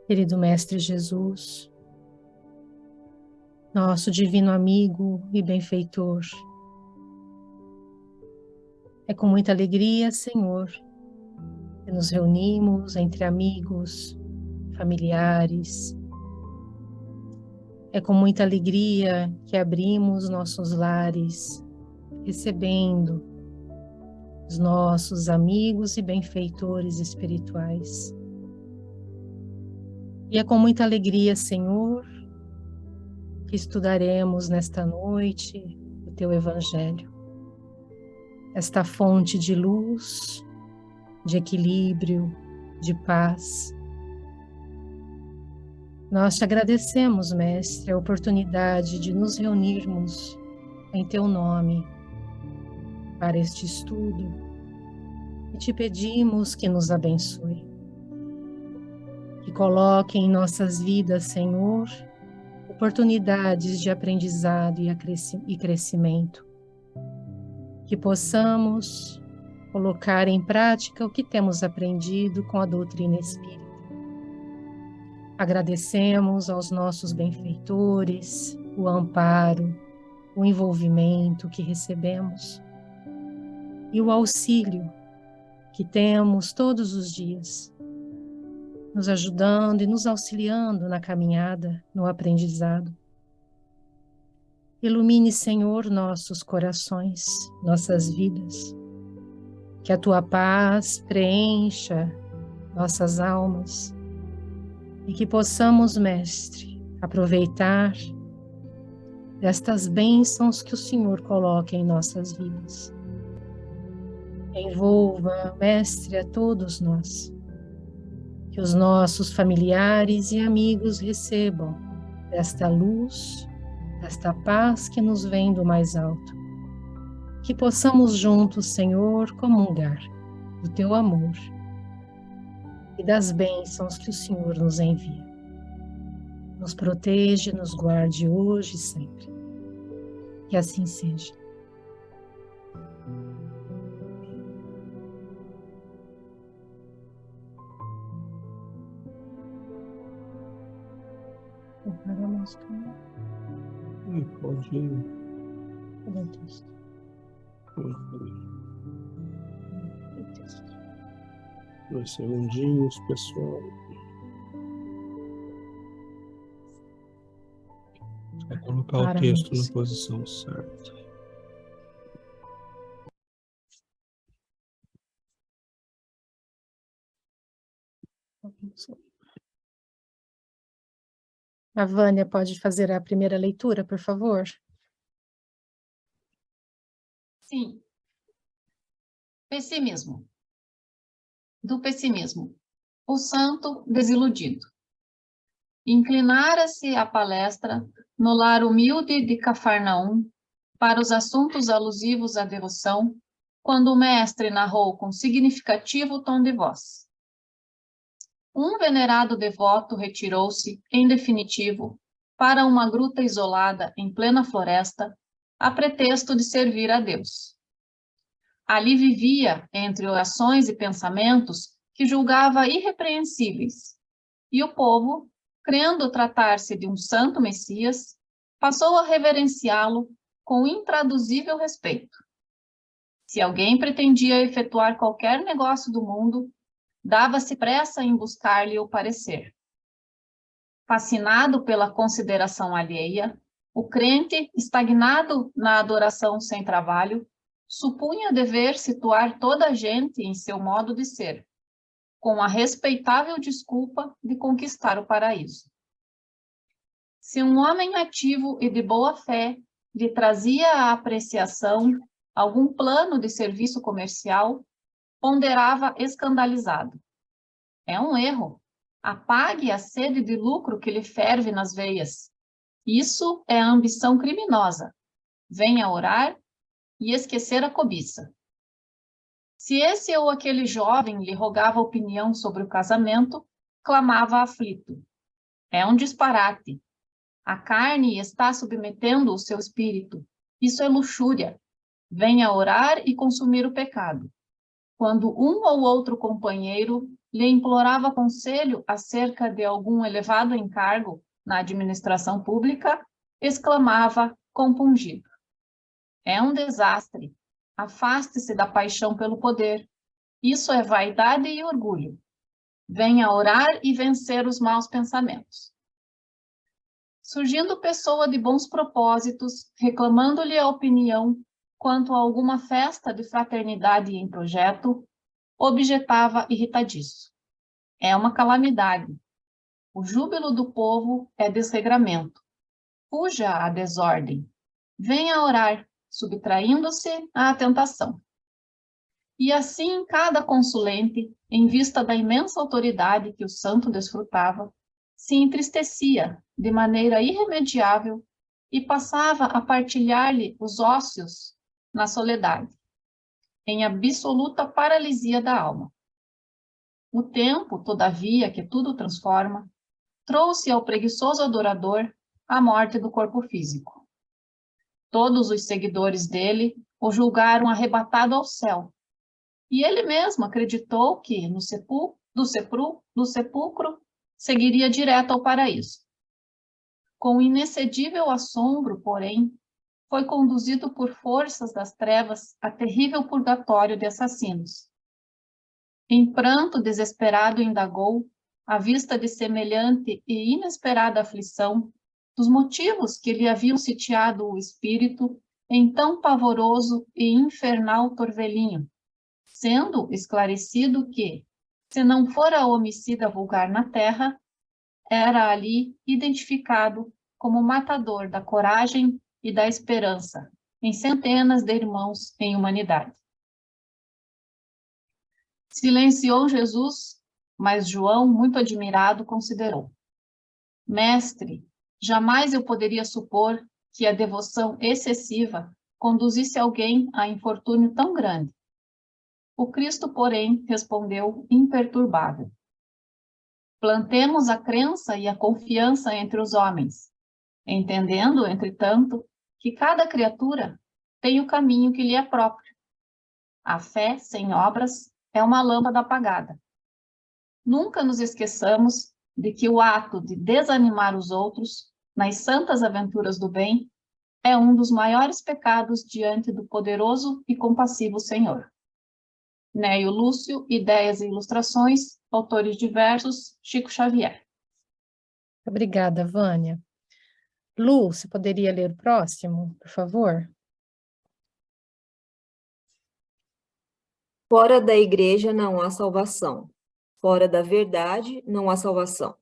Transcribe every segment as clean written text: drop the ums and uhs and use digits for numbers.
Querido Mestre Jesus, nosso divino amigo e benfeitor, é com muita alegria, Senhor, que nos reunimos entre amigos, familiares. É com muita alegria que abrimos nossos lares, recebendo os nossos amigos e benfeitores espirituais. E é com muita alegria, Senhor, que estudaremos nesta noite o Teu Evangelho, esta fonte de luz, de equilíbrio, de paz. Nós te agradecemos, Mestre, a oportunidade de nos reunirmos em Teu nome para este estudo e te pedimos que nos abençoe, que coloque em nossas vidas, Senhor, oportunidades de aprendizado e crescimento, que possamos colocar em prática o que temos aprendido com a doutrina espírita. Agradecemos aos nossos benfeitores o amparo, o envolvimento que recebemos e o auxílio que temos todos os dias, nos ajudando e nos auxiliando na caminhada, no aprendizado. Ilumine, Senhor, nossos corações, nossas vidas, que a Tua paz preencha nossas almas e que possamos, Mestre, aproveitar destas bênçãos que o Senhor coloca em nossas vidas. Envolva, Mestre, a todos nós, que os nossos familiares e amigos recebam desta luz, desta paz que nos vem do mais alto. Que possamos juntos, Senhor, comungar do Teu amor e das bênçãos que o Senhor nos envia. Nos proteja, nos guarde hoje e sempre. Que assim seja. Prepara a música. Pode ir. Cadê o texto? O texto. 2 segundinhos, pessoal. Vou colocar o texto na posição certa. A Vânia pode fazer a primeira leitura, por favor? Sim. Pessimismo. Do pessimismo. O santo desiludido. Inclinara-se a palestra no lar humilde de Cafarnaum para os assuntos alusivos à devoção, quando o mestre narrou com significativo tom de voz. Um venerado devoto retirou-se, em definitivo, para uma gruta isolada em plena floresta, a pretexto de servir a Deus. Ali vivia, entre orações e pensamentos que julgava irrepreensíveis, e o povo, crendo tratar-se de um santo Messias, passou a reverenciá-lo com intraduzível respeito. Se alguém pretendia efetuar qualquer negócio do mundo, dava-se pressa em buscar-lhe o parecer. Fascinado pela consideração alheia, o crente, estagnado na adoração sem trabalho, supunha dever situar toda a gente em seu modo de ser, com a respeitável desculpa de conquistar o paraíso. Se um homem ativo e de boa fé lhe trazia à apreciação algum plano de serviço comercial, ponderava escandalizado. É um erro. Apague a sede de lucro que lhe ferve nas veias. Isso é a ambição criminosa. Venha orar e esquecer a cobiça. Se esse ou aquele jovem lhe rogava opinião sobre o casamento, clamava aflito. É um disparate. A carne está submetendo o seu espírito. Isso é luxúria. Venha orar e consumir o pecado. Quando um ou outro companheiro lhe implorava conselho acerca de algum elevado encargo na administração pública, exclamava compungido: é um desastre. Afaste-se da paixão pelo poder. Isso é vaidade e orgulho. Venha orar e vencer os maus pensamentos. Surgindo pessoa de bons propósitos, reclamando-lhe a opinião quanto a alguma festa de fraternidade em projeto, objetava irritadiço: é uma calamidade. O júbilo do povo é desregramento. Fuja à desordem. Venha orar, subtraindo-se à tentação. E assim cada consulente, em vista da imensa autoridade que o santo desfrutava, se entristecia de maneira irremediável e passava a partilhar-lhe os ócios na soledade, em absoluta paralisia da alma. O tempo, todavia, que tudo transforma, trouxe ao preguiçoso adorador a morte do corpo físico. Todos os seguidores dele o julgaram arrebatado ao céu, e ele mesmo acreditou que, do sepulcro, seguiria direto ao paraíso. Com inexcedível assombro, porém, foi conduzido por forças das trevas a terrível purgatório de assassinos. Em pranto desesperado indagou, à vista de semelhante e inesperada aflição, dos motivos que lhe haviam sitiado o espírito em tão pavoroso e infernal torvelinho, sendo esclarecido que, se não fora homicida vulgar na terra, era ali identificado como matador da coragem e da esperança em centenas de irmãos em humanidade. Silenciou Jesus, mas João, muito admirado, considerou: mestre, jamais eu poderia supor que a devoção excessiva conduzisse alguém a infortúnio tão grande. O Cristo, porém, respondeu imperturbável: plantemos a crença e a confiança entre os homens, entendendo, entretanto, que cada criatura tem o caminho que lhe é próprio. A fé sem obras é uma lâmpada apagada. Nunca nos esqueçamos de que o ato de desanimar os outros nas santas aventuras do bem é um dos maiores pecados diante do poderoso e compassivo Senhor. Neio Lúcio, Ideias e Ilustrações, autores diversos, Chico Xavier. Obrigada, Vânia. Lu, você poderia ler o próximo, por favor? Fora da igreja não há salvação. Fora da verdade não há salvação.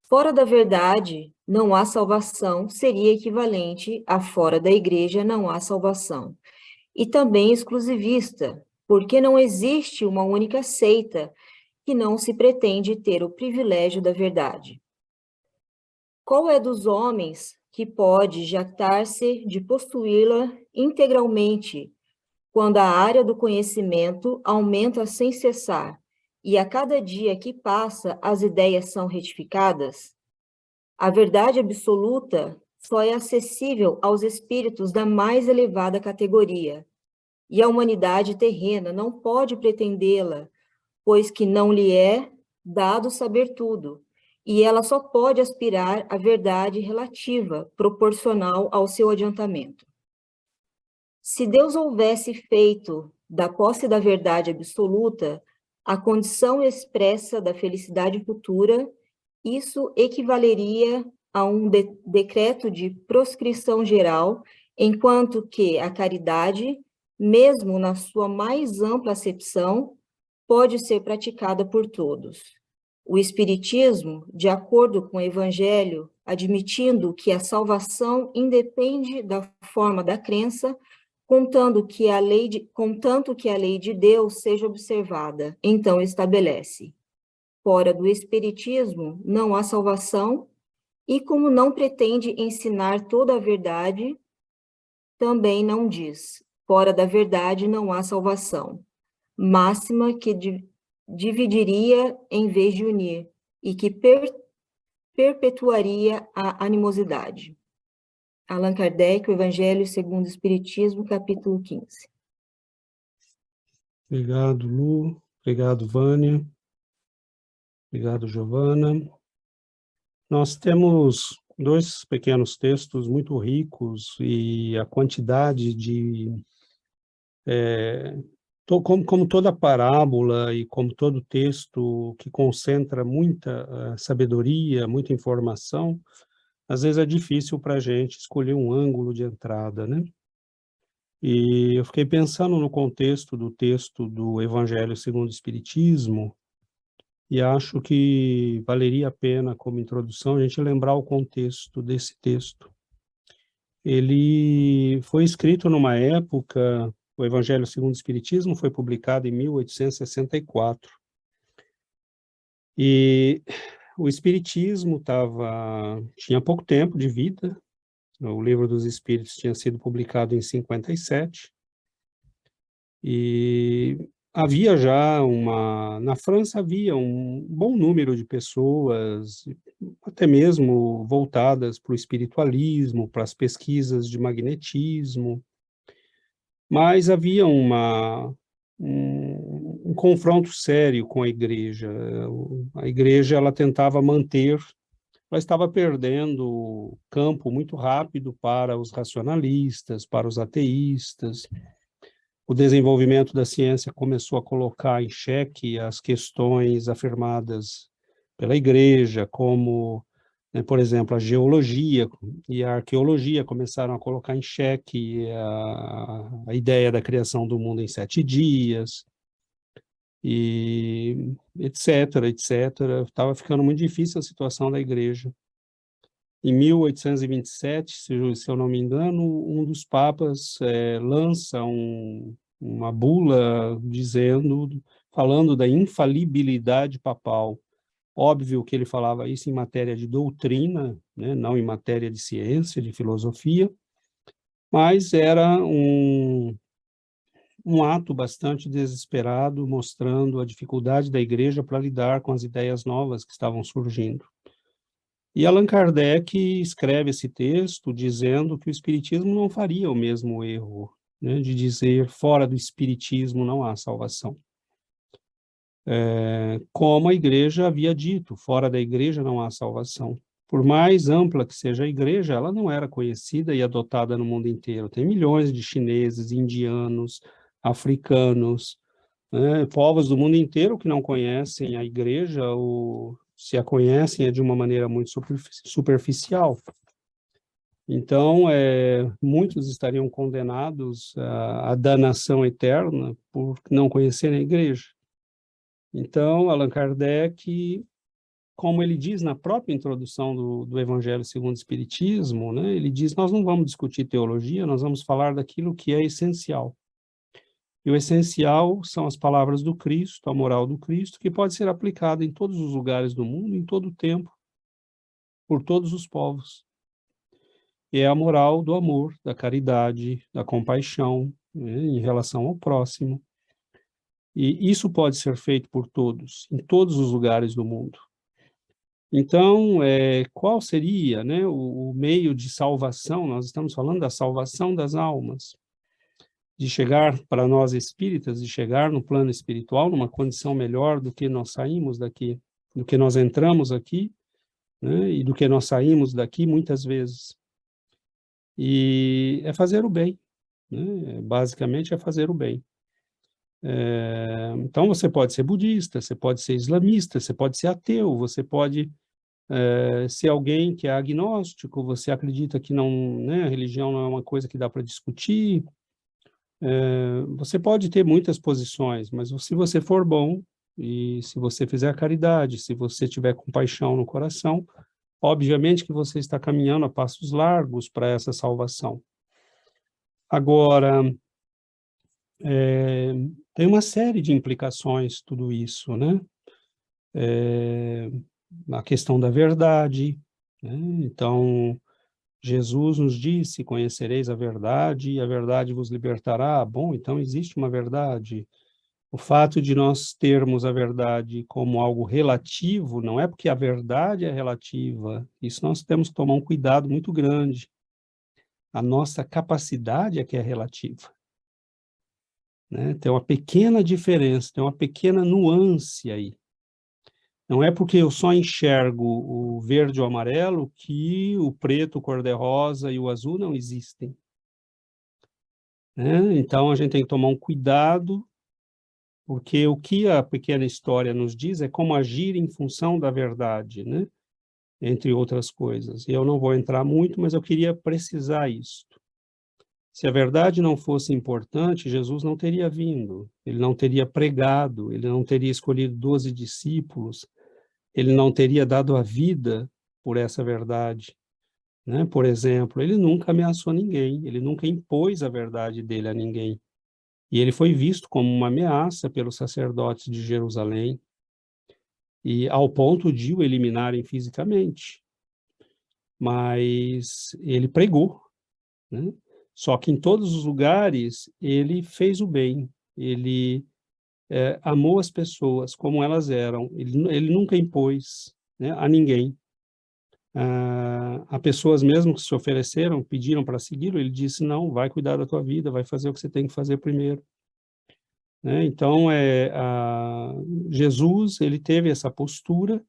Fora da verdade não há salvação seria equivalente a fora da igreja não há salvação. E também exclusivista, porque não existe uma única seita que não se pretende ter o privilégio da verdade. Qual é dos homens que pode jactar-se de possuí-la integralmente, quando a área do conhecimento aumenta sem cessar, e a cada dia que passa as ideias são retificadas? A verdade absoluta só é acessível aos espíritos da mais elevada categoria, e a humanidade terrena não pode pretendê-la, pois que não lhe é dado saber tudo, e ela só pode aspirar à verdade relativa, proporcional ao seu adiantamento. Se Deus houvesse feito da posse da verdade absoluta a condição expressa da felicidade futura, isso equivaleria a um decreto de proscrição geral, enquanto que a caridade, mesmo na sua mais ampla acepção, pode ser praticada por todos. O Espiritismo, de acordo com o Evangelho, admitindo que a salvação independe da forma da crença, contanto que a lei de Deus seja observada, então estabelece: fora do Espiritismo não há salvação, e como não pretende ensinar toda a verdade, também não diz: fora da verdade não há salvação, máxima que dividiria em vez de unir, e que perpetuaria a animosidade. Allan Kardec, o Evangelho segundo o Espiritismo, capítulo 15. Obrigado, Lu. Obrigado, Vânia. Obrigado, Giovana. Nós temos 2 pequenos textos muito ricos e a quantidade de... como toda parábola e como todo texto que concentra muita sabedoria, muita informação, às vezes é difícil para a gente escolher um ângulo de entrada, né? E eu fiquei pensando no contexto do texto do Evangelho segundo o Espiritismo, e acho que valeria a pena, como introdução, a gente lembrar o contexto desse texto. Ele foi escrito numa época, o Evangelho segundo o Espiritismo foi publicado em 1864. E o Espiritismo tinha pouco tempo de vida, o Livro dos Espíritos tinha sido publicado em 57, e havia já na França havia um bom número de pessoas, até mesmo voltadas para o espiritualismo, para as pesquisas de magnetismo, mas havia um confronto sério com a igreja. A igreja, ela tentava manter, ela estava perdendo campo muito rápido para os racionalistas, para os ateístas. O desenvolvimento da ciência começou a colocar em xeque as questões afirmadas pela igreja, como, né, por exemplo, a geologia e a arqueologia começaram a colocar em xeque a ideia da criação do mundo em 7 dias, e etc, etc. Estava ficando muito difícil a situação da igreja. Em 1827, se eu não me engano, um dos papas lança uma bula falando da infalibilidade papal. Óbvio que ele falava isso em matéria de doutrina, né, não em matéria de ciência, de filosofia, mas era um ato bastante desesperado, mostrando a dificuldade da igreja para lidar com as ideias novas que estavam surgindo. E Allan Kardec escreve esse texto dizendo que o espiritismo não faria o mesmo erro, né, de dizer fora do espiritismo não há salvação. Como a igreja havia dito, fora da igreja não há salvação. Por mais ampla que seja a igreja, ela não era conhecida e adotada no mundo inteiro. Tem milhões de chineses, indianos, africanos, né, povos do mundo inteiro que não conhecem a igreja, ou se a conhecem é de uma maneira muito superficial. Então, muitos estariam condenados à danação eterna por não conhecerem a igreja. Então, Allan Kardec, como ele diz na própria introdução do Evangelho segundo o Espiritismo, né, ele diz, nós não vamos discutir teologia, nós vamos falar daquilo que é essencial. E o essencial são as palavras do Cristo, a moral do Cristo, que pode ser aplicada em todos os lugares do mundo, em todo o tempo, por todos os povos. E é a moral do amor, da caridade, da compaixão, né, em relação ao próximo. E isso pode ser feito por todos, em todos os lugares do mundo. Então, qual seria, né, o meio de salvação? Nós estamos falando da salvação das almas, de chegar, para nós espíritas, de chegar no plano espiritual, numa condição melhor do que nós saímos daqui, do que nós entramos aqui, né, e do que nós saímos daqui muitas vezes. E é fazer o bem, né? Basicamente é fazer o bem. Então você pode ser budista, você pode ser islamista, você pode ser ateu, você pode ser alguém que é agnóstico, você acredita que não, né, a religião não é uma coisa que dá para discutir. Você pode ter muitas posições, mas se você for bom, e se você fizer a caridade, se você tiver compaixão no coração, obviamente que você está caminhando a passos largos para essa salvação. Agora, tem uma série de implicações tudo isso, né? A questão da verdade, né? Então, Jesus nos disse, conhecereis a verdade e a verdade vos libertará. Bom, então existe uma verdade. O fato de nós termos a verdade como algo relativo, não é porque a verdade é relativa, isso nós temos que tomar um cuidado muito grande. A nossa capacidade é que é relativa, né? Tem uma pequena diferença, tem uma pequena nuance aí. Não é porque eu só enxergo o verde ou amarelo que o preto, o cor-de-rosa e o azul não existem, né? Então, a gente tem que tomar um cuidado, porque o que a pequena história nos diz é como agir em função da verdade, né? Entre outras coisas. E eu não vou entrar muito, mas eu queria precisar isso. Se a verdade não fosse importante, Jesus não teria vindo, ele não teria pregado, ele não teria escolhido 12 discípulos, ele não teria dado a vida por essa verdade, né? Por exemplo, ele nunca ameaçou ninguém, ele nunca impôs a verdade dele a ninguém. E ele foi visto como uma ameaça pelos sacerdotes de Jerusalém, e ao ponto de o eliminarem fisicamente. Mas ele pregou, né? Só que em todos os lugares ele fez o bem, ele amou as pessoas como elas eram, ele nunca impôs, né, a ninguém. A pessoas mesmo que se ofereceram, pediram para segui-lo, ele disse, não, vai cuidar da tua vida, vai fazer o que você tem que fazer primeiro. Né? Então, Jesus, ele teve essa postura,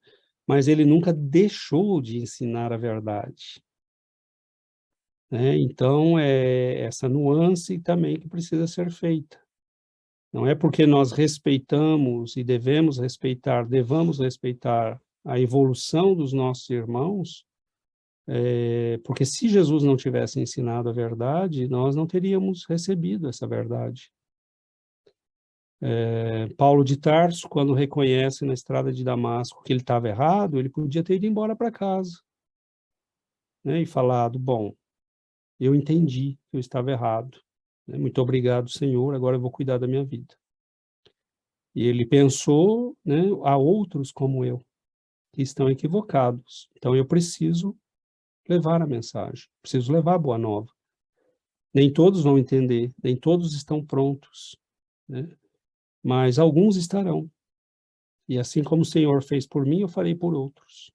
mas ele nunca deixou de ensinar a verdade. Né? Então, é essa nuance também que precisa ser feita. Não é porque nós respeitamos e devamos respeitar a evolução dos nossos irmãos, porque se Jesus não tivesse ensinado a verdade, nós não teríamos recebido essa verdade. Paulo de Tarso, quando reconhece na estrada de Damasco que ele estava errado, ele podia ter ido embora para casa, né, e falado, bom, eu entendi que eu estava errado, né, muito obrigado, Senhor, agora eu vou cuidar da minha vida. E ele pensou, né, há outros como eu, que estão equivocados, então eu preciso levar a mensagem, preciso levar a boa nova. Nem todos vão entender, nem todos estão prontos, né, mas alguns estarão. E assim como o Senhor fez por mim, eu farei por outros.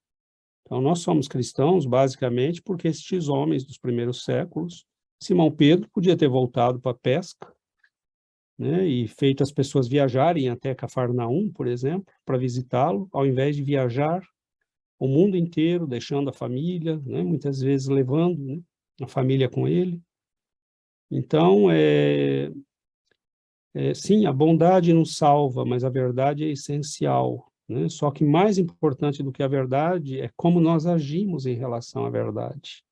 Então, nós somos cristãos, basicamente, porque estes homens dos primeiros séculos, Simão Pedro podia ter voltado para a pesca, né, e feito as pessoas viajarem até Cafarnaum, por exemplo, para visitá-lo, ao invés de viajar o mundo inteiro, deixando a família, né, muitas vezes levando, né, a família com ele. Então, sim, a bondade nos salva, mas a verdade é essencial, né? Só que mais importante do que a verdade é como nós agimos em relação à verdade.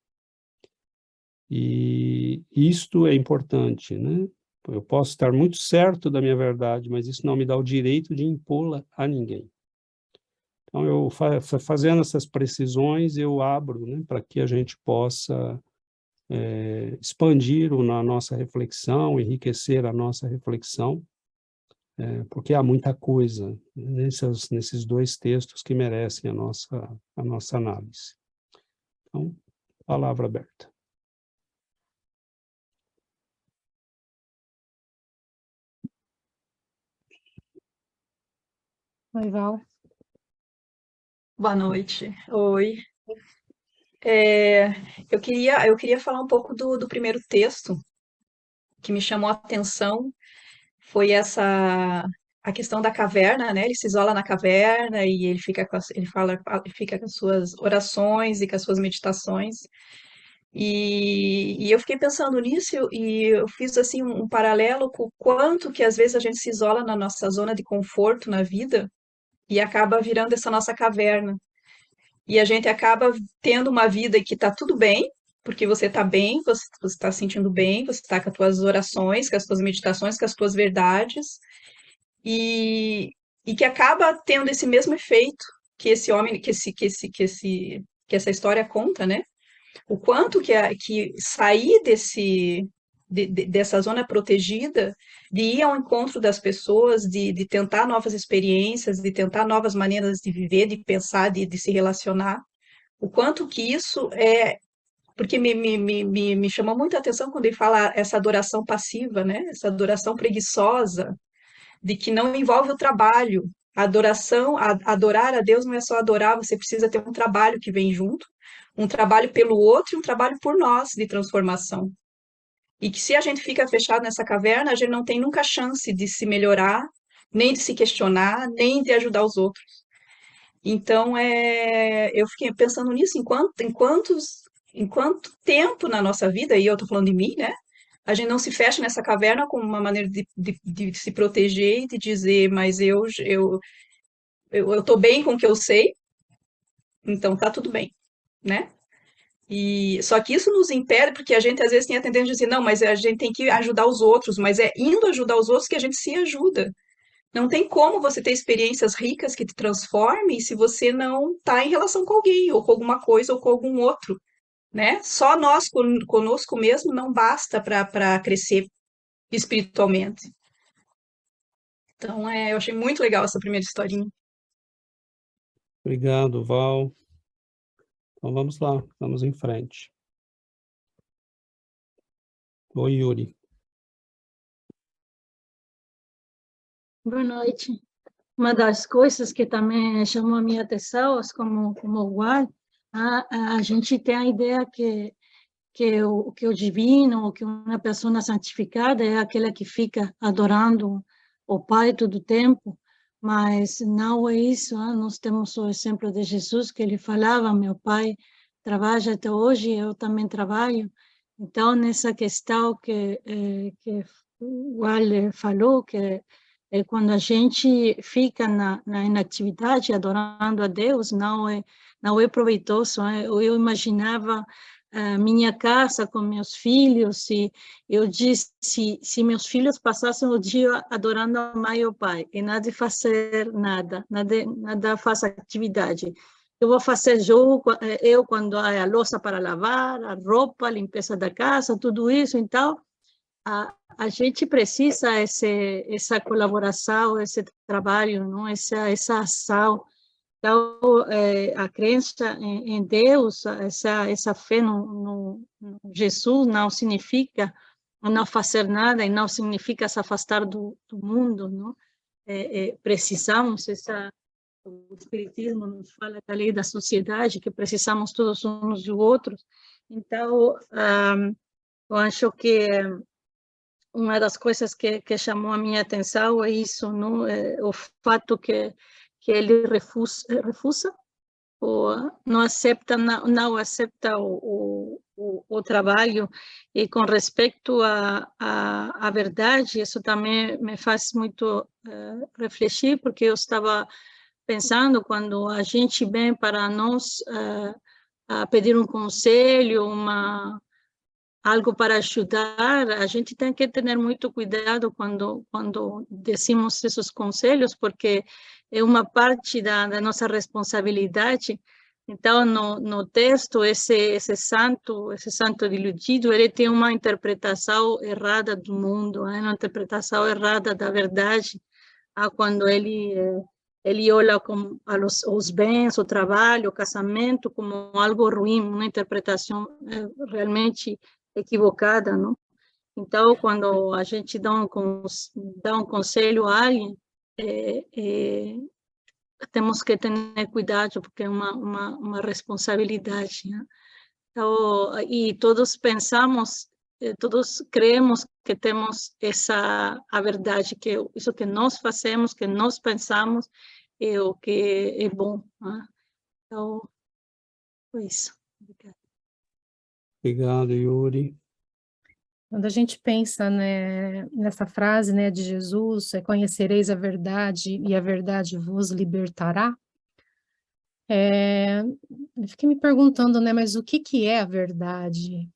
E isto é importante, né? Eu posso estar muito certo da minha verdade, mas isso não me dá o direito de impô-la a ninguém. Então, eu fazendo essas precisões, eu abro, né, para que a gente possa expandir a nossa reflexão, enriquecer a nossa reflexão, porque há muita coisa nesses dois textos que merecem a nossa análise. Então, palavra aberta. Oi, Val. Boa noite. Oi. Eu queria falar um pouco do primeiro texto que me chamou a atenção, foi a questão da caverna, né? Ele se isola na caverna e ele fica ele fica com as suas orações e com as suas meditações. E eu fiquei pensando nisso e eu fiz assim um paralelo com o quanto que às vezes a gente se isola na nossa zona de conforto na vida e acaba virando essa nossa caverna. E a gente acaba tendo uma vida que está tudo bem, porque você está bem, você está se sentindo bem, você está com as tuas orações, com as tuas meditações, com as tuas verdades, e, e que acaba tendo esse mesmo efeito que esse homem, que essa história conta, né? O quanto que sair dessa zona protegida, de ir ao encontro das pessoas, de tentar novas experiências, de tentar novas maneiras de viver, de pensar, de se relacionar, o quanto que isso é. Porque me chamou muita atenção quando ele fala essa adoração passiva, né? Essa adoração preguiçosa, de que não envolve o trabalho. A adoração, adorar a Deus não é só adorar, você precisa ter um trabalho que vem junto, um trabalho pelo outro e um trabalho por nós de transformação. E que se a gente fica fechado nessa caverna, a gente não tem nunca chance de se melhorar, nem de se questionar, nem de ajudar os outros. Então, eu fiquei pensando nisso, em quanto tempo na nossa vida, e eu estou falando de mim, né? A gente não se fecha nessa caverna como uma maneira de se proteger e de dizer, mas eu tô bem com o que eu sei, então tá tudo bem, né? E só que isso nos impede, porque a gente às vezes tem a tendência de dizer, não, mas a gente tem que ajudar os outros, mas é indo ajudar os outros que a gente se ajuda. Não tem como você ter experiências ricas que te transformem se você não está em relação com alguém, ou com alguma coisa, ou com algum outro, né? Só nós conosco mesmo não basta para crescer espiritualmente. Então, eu achei muito legal essa primeira historinha. Obrigado, Val. Então vamos lá, vamos em frente. Oi, Yuri. Boa noite. Uma das coisas que também chamou a minha atenção, como igual, a gente tem a ideia que o divino, ou que uma pessoa santificada é aquela que fica adorando o Pai todo o tempo, mas não é isso. Nós temos o exemplo de Jesus, que ele falava, meu Pai trabalha até hoje, eu também trabalho. Então, nessa questão que o Waller falou, que é quando a gente fica na inatividade, adorando a Deus, não é proveitoso. Eu imaginava a minha casa com meus filhos, e eu disse, se meus filhos passassem o dia adorando a mãe e o pai, e nada de fazer nada faz atividade, eu vou fazer jogo, eu quando há a louça para lavar, a roupa, a limpeza da casa, tudo isso. Então, a gente precisa essa colaboração, esse trabalho, não? Essa ação. Então, a crença em Deus, essa fé no Jesus não significa não fazer nada, e não significa se afastar do mundo, não? Precisamos, o Espiritismo nos fala da lei da sociedade, que precisamos todos uns dos outros. Então, eu acho que uma das coisas que chamou a minha atenção é isso, não? O fato que ele refusa ou não aceita o trabalho. E com respeito à verdade, isso também me faz muito refletir, porque eu estava pensando, quando a gente vem para nós a pedir um conselho, algo para ajudar, a gente tem que ter muito cuidado quando decimos esses conselhos, porque é uma parte da nossa responsabilidade. Então, no texto, esse santo iludido, ele tem uma interpretação errada do mundo, uma interpretação errada da verdade, quando ele olha os bens, o trabalho, o casamento como algo ruim, uma interpretação realmente equivocada, não? Então, quando a gente dá um conselho a alguém, temos que ter cuidado, porque é uma responsabilidade, né? Então, e todos pensamos, todos creemos que temos a verdade, que isso que nós fazemos, que nós pensamos, é o que é bom, né? Então, foi isso. Obrigada. Obrigado, Yuri. Quando a gente pensa, né, nessa frase, né, de Jesus, conhecereis a verdade e a verdade vos libertará, eu fiquei me perguntando, né, mas o que é a verdade?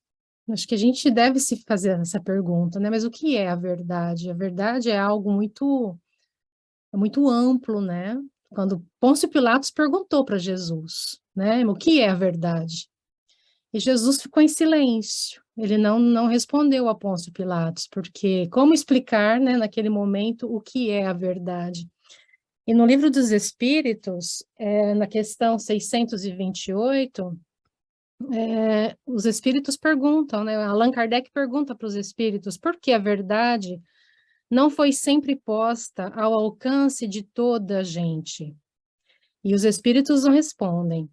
Acho que a gente deve se fazer essa pergunta, né, mas o que é a verdade? A verdade é algo muito amplo, né? Quando Pôncio Pilatos perguntou para Jesus, né, o que é a verdade? E Jesus ficou em silêncio. Ele não respondeu a Pôncio Pilatos, porque como explicar, né, naquele momento, o que é a verdade? E no Livro dos Espíritos, na questão 628, os espíritos perguntam, né, Allan Kardec pergunta para os espíritos, por que a verdade não foi sempre posta ao alcance de toda a gente? E os espíritos não respondem.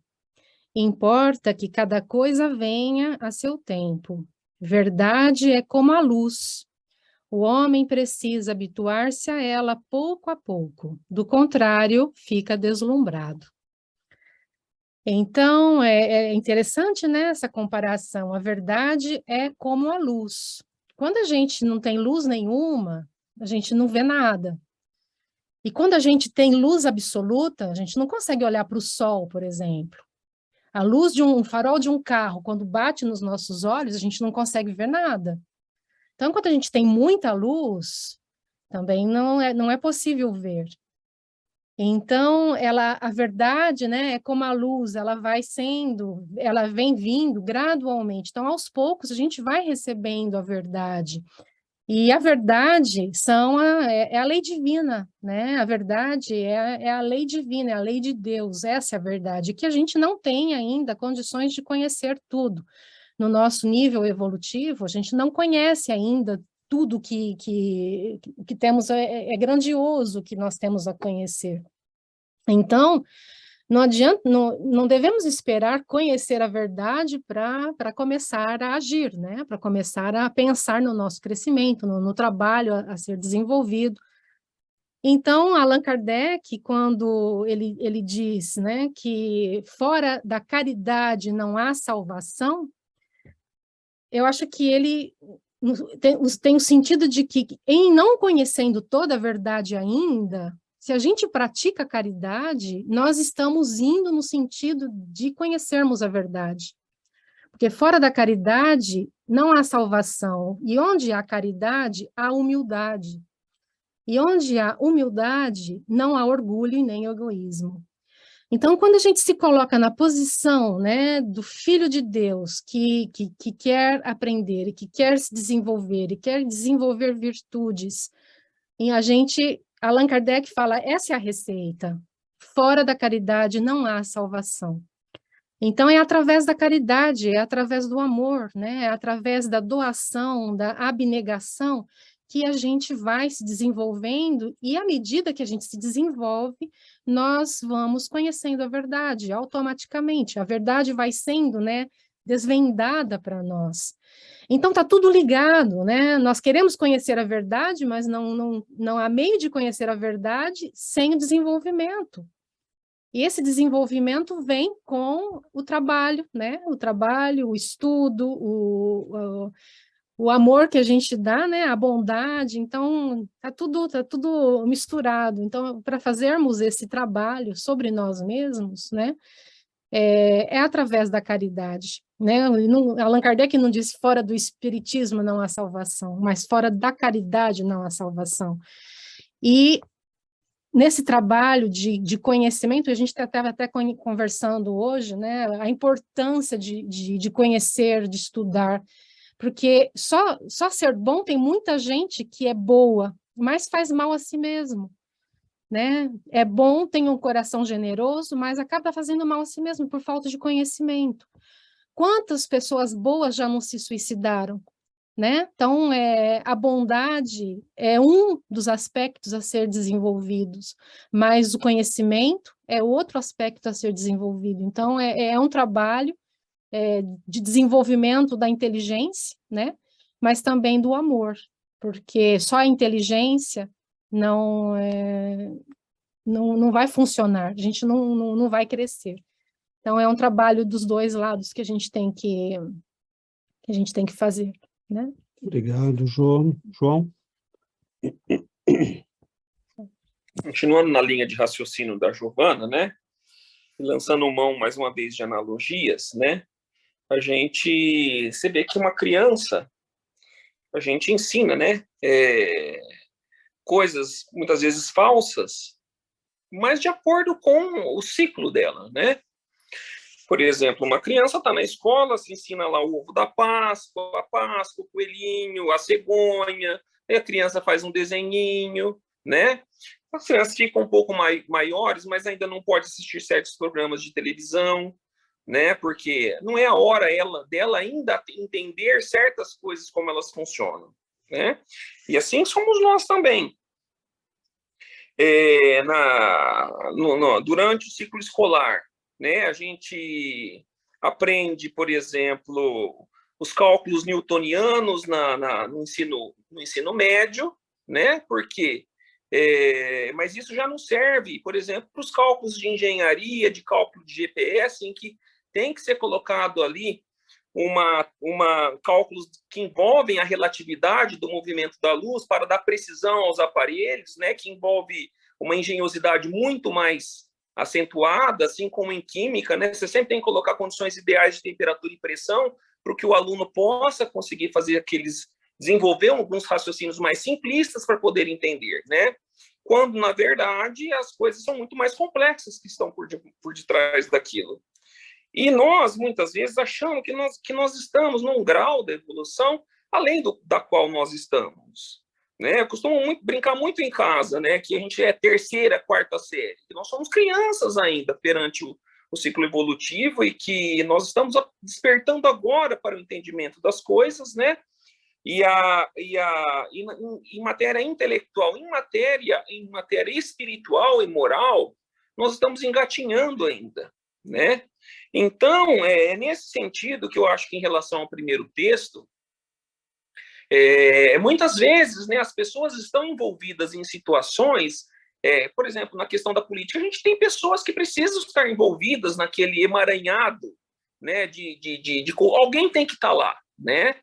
Importa que cada coisa venha a seu tempo. Verdade é como a luz. O homem precisa habituar-se a ela pouco a pouco. Do contrário, fica deslumbrado. Então, é interessante, né, essa comparação. A verdade é como a luz. Quando a gente não tem luz nenhuma, a gente não vê nada. E quando a gente tem luz absoluta, a gente não consegue olhar para o sol, por exemplo. A luz de um farol de um carro, quando bate nos nossos olhos, a gente não consegue ver nada. Então, quando a gente tem muita luz, também não é possível ver. Então, a verdade, né, é como a luz, ela vem vindo gradualmente. Então, aos poucos, a gente vai recebendo a verdade. E a verdade é a lei divina, né? A verdade é a lei divina, é a lei de Deus, essa é a verdade, que a gente não tem ainda condições de conhecer tudo. No nosso nível evolutivo, a gente não conhece ainda tudo que temos, é grandioso o que nós temos a conhecer. Então, não adianta, não devemos esperar conhecer a verdade para começar a agir, né? Para começar a pensar no nosso crescimento, no trabalho a ser desenvolvido. Então, Allan Kardec, quando ele diz, né, que fora da caridade não há salvação, eu acho que ele tem o sentido de que, em não conhecendo toda a verdade ainda, se a gente pratica a caridade, nós estamos indo no sentido de conhecermos a verdade. Porque fora da caridade não há salvação. E onde há caridade, há humildade. E onde há humildade, não há orgulho e nem egoísmo. Então, quando a gente se coloca na posição, né, do Filho de Deus, que quer aprender, e que quer se desenvolver, e quer desenvolver virtudes, e Allan Kardec fala, essa é a receita. Fora da caridade não há salvação. Então, é através da caridade, é através do amor, né, é através da doação, da abnegação, que a gente vai se desenvolvendo, e à medida que a gente se desenvolve, nós vamos conhecendo a verdade, automaticamente. A verdade vai sendo, né, desvendada para nós. Então, está tudo ligado, né? Nós queremos conhecer a verdade, mas não há meio de conhecer a verdade sem o desenvolvimento. E esse desenvolvimento vem com o trabalho, né? O trabalho, o estudo, o amor que a gente dá, né? A bondade. Então, tá tudo misturado. Então, para fazermos esse trabalho sobre nós mesmos, né? É através da caridade, né? Allan Kardec não disse fora do espiritismo não há salvação, mas fora da caridade não há salvação. E nesse trabalho de conhecimento, a gente estava até conversando hoje, né? A importância de conhecer, de estudar, porque só ser bom tem muita gente que é boa, mas faz mal a si mesmo. Né? É bom, tem um coração generoso, mas acaba fazendo mal a si mesmo por falta de conhecimento. Quantas pessoas boas já não se suicidaram, né? Então, a bondade é um dos aspectos a ser desenvolvidos, mas o conhecimento é outro aspecto a ser desenvolvido. Então, é um trabalho de desenvolvimento da inteligência, né? Mas também do amor, porque só a inteligência não vai funcionar, a gente não vai crescer. Então, é um trabalho dos dois lados que a gente tem que fazer, né? Obrigado, João. Continuando na linha de raciocínio da Giovana, né? E lançando mão, mais uma vez, de analogias, né? Você vê que uma criança, a gente ensina, né? Coisas, muitas vezes, falsas, mas de acordo com o ciclo dela, né? Por exemplo, uma criança está na escola, se ensina lá o ovo da Páscoa, a Páscoa, o coelhinho, a cegonha, aí a criança faz um desenhinho, né? As crianças ficam um pouco maiores, mas ainda não pode assistir certos programas de televisão, né? Porque não é a hora dela ainda entender certas coisas como elas funcionam, né? E assim somos nós também. Durante o ciclo escolar, né, a gente aprende, por exemplo, os cálculos newtonianos no ensino médio, né, porque Mas isso já não serve, por exemplo, para os cálculos de engenharia, de cálculo de GPS, em que tem que ser colocado ali cálculos que envolvem a relatividade do movimento da luz para dar precisão aos aparelhos, né, que envolve uma engenhosidade muito mais acentuada, assim como em química, né, você sempre tem que colocar condições ideais de temperatura e pressão para que o aluno possa conseguir desenvolver alguns raciocínios mais simplistas para poder entender, né? Quando, na verdade, as coisas são muito mais complexas que estão por detrás daquilo. E nós, muitas vezes, achamos que nós estamos num grau da evolução além da qual nós estamos. Né? Eu costumo brincar muito em casa, né? Que a gente é terceira, quarta série. Que nós somos crianças ainda perante o ciclo evolutivo e que nós estamos despertando agora para o entendimento das coisas, né? E em matéria intelectual, em matéria espiritual e moral, nós estamos engatinhando ainda, né? Então, é nesse sentido que eu acho que, em relação ao primeiro texto, muitas vezes, né, as pessoas estão envolvidas em situações, por exemplo, na questão da política, a gente tem pessoas que precisam estar envolvidas naquele emaranhado, né, alguém tem que estar lá, né?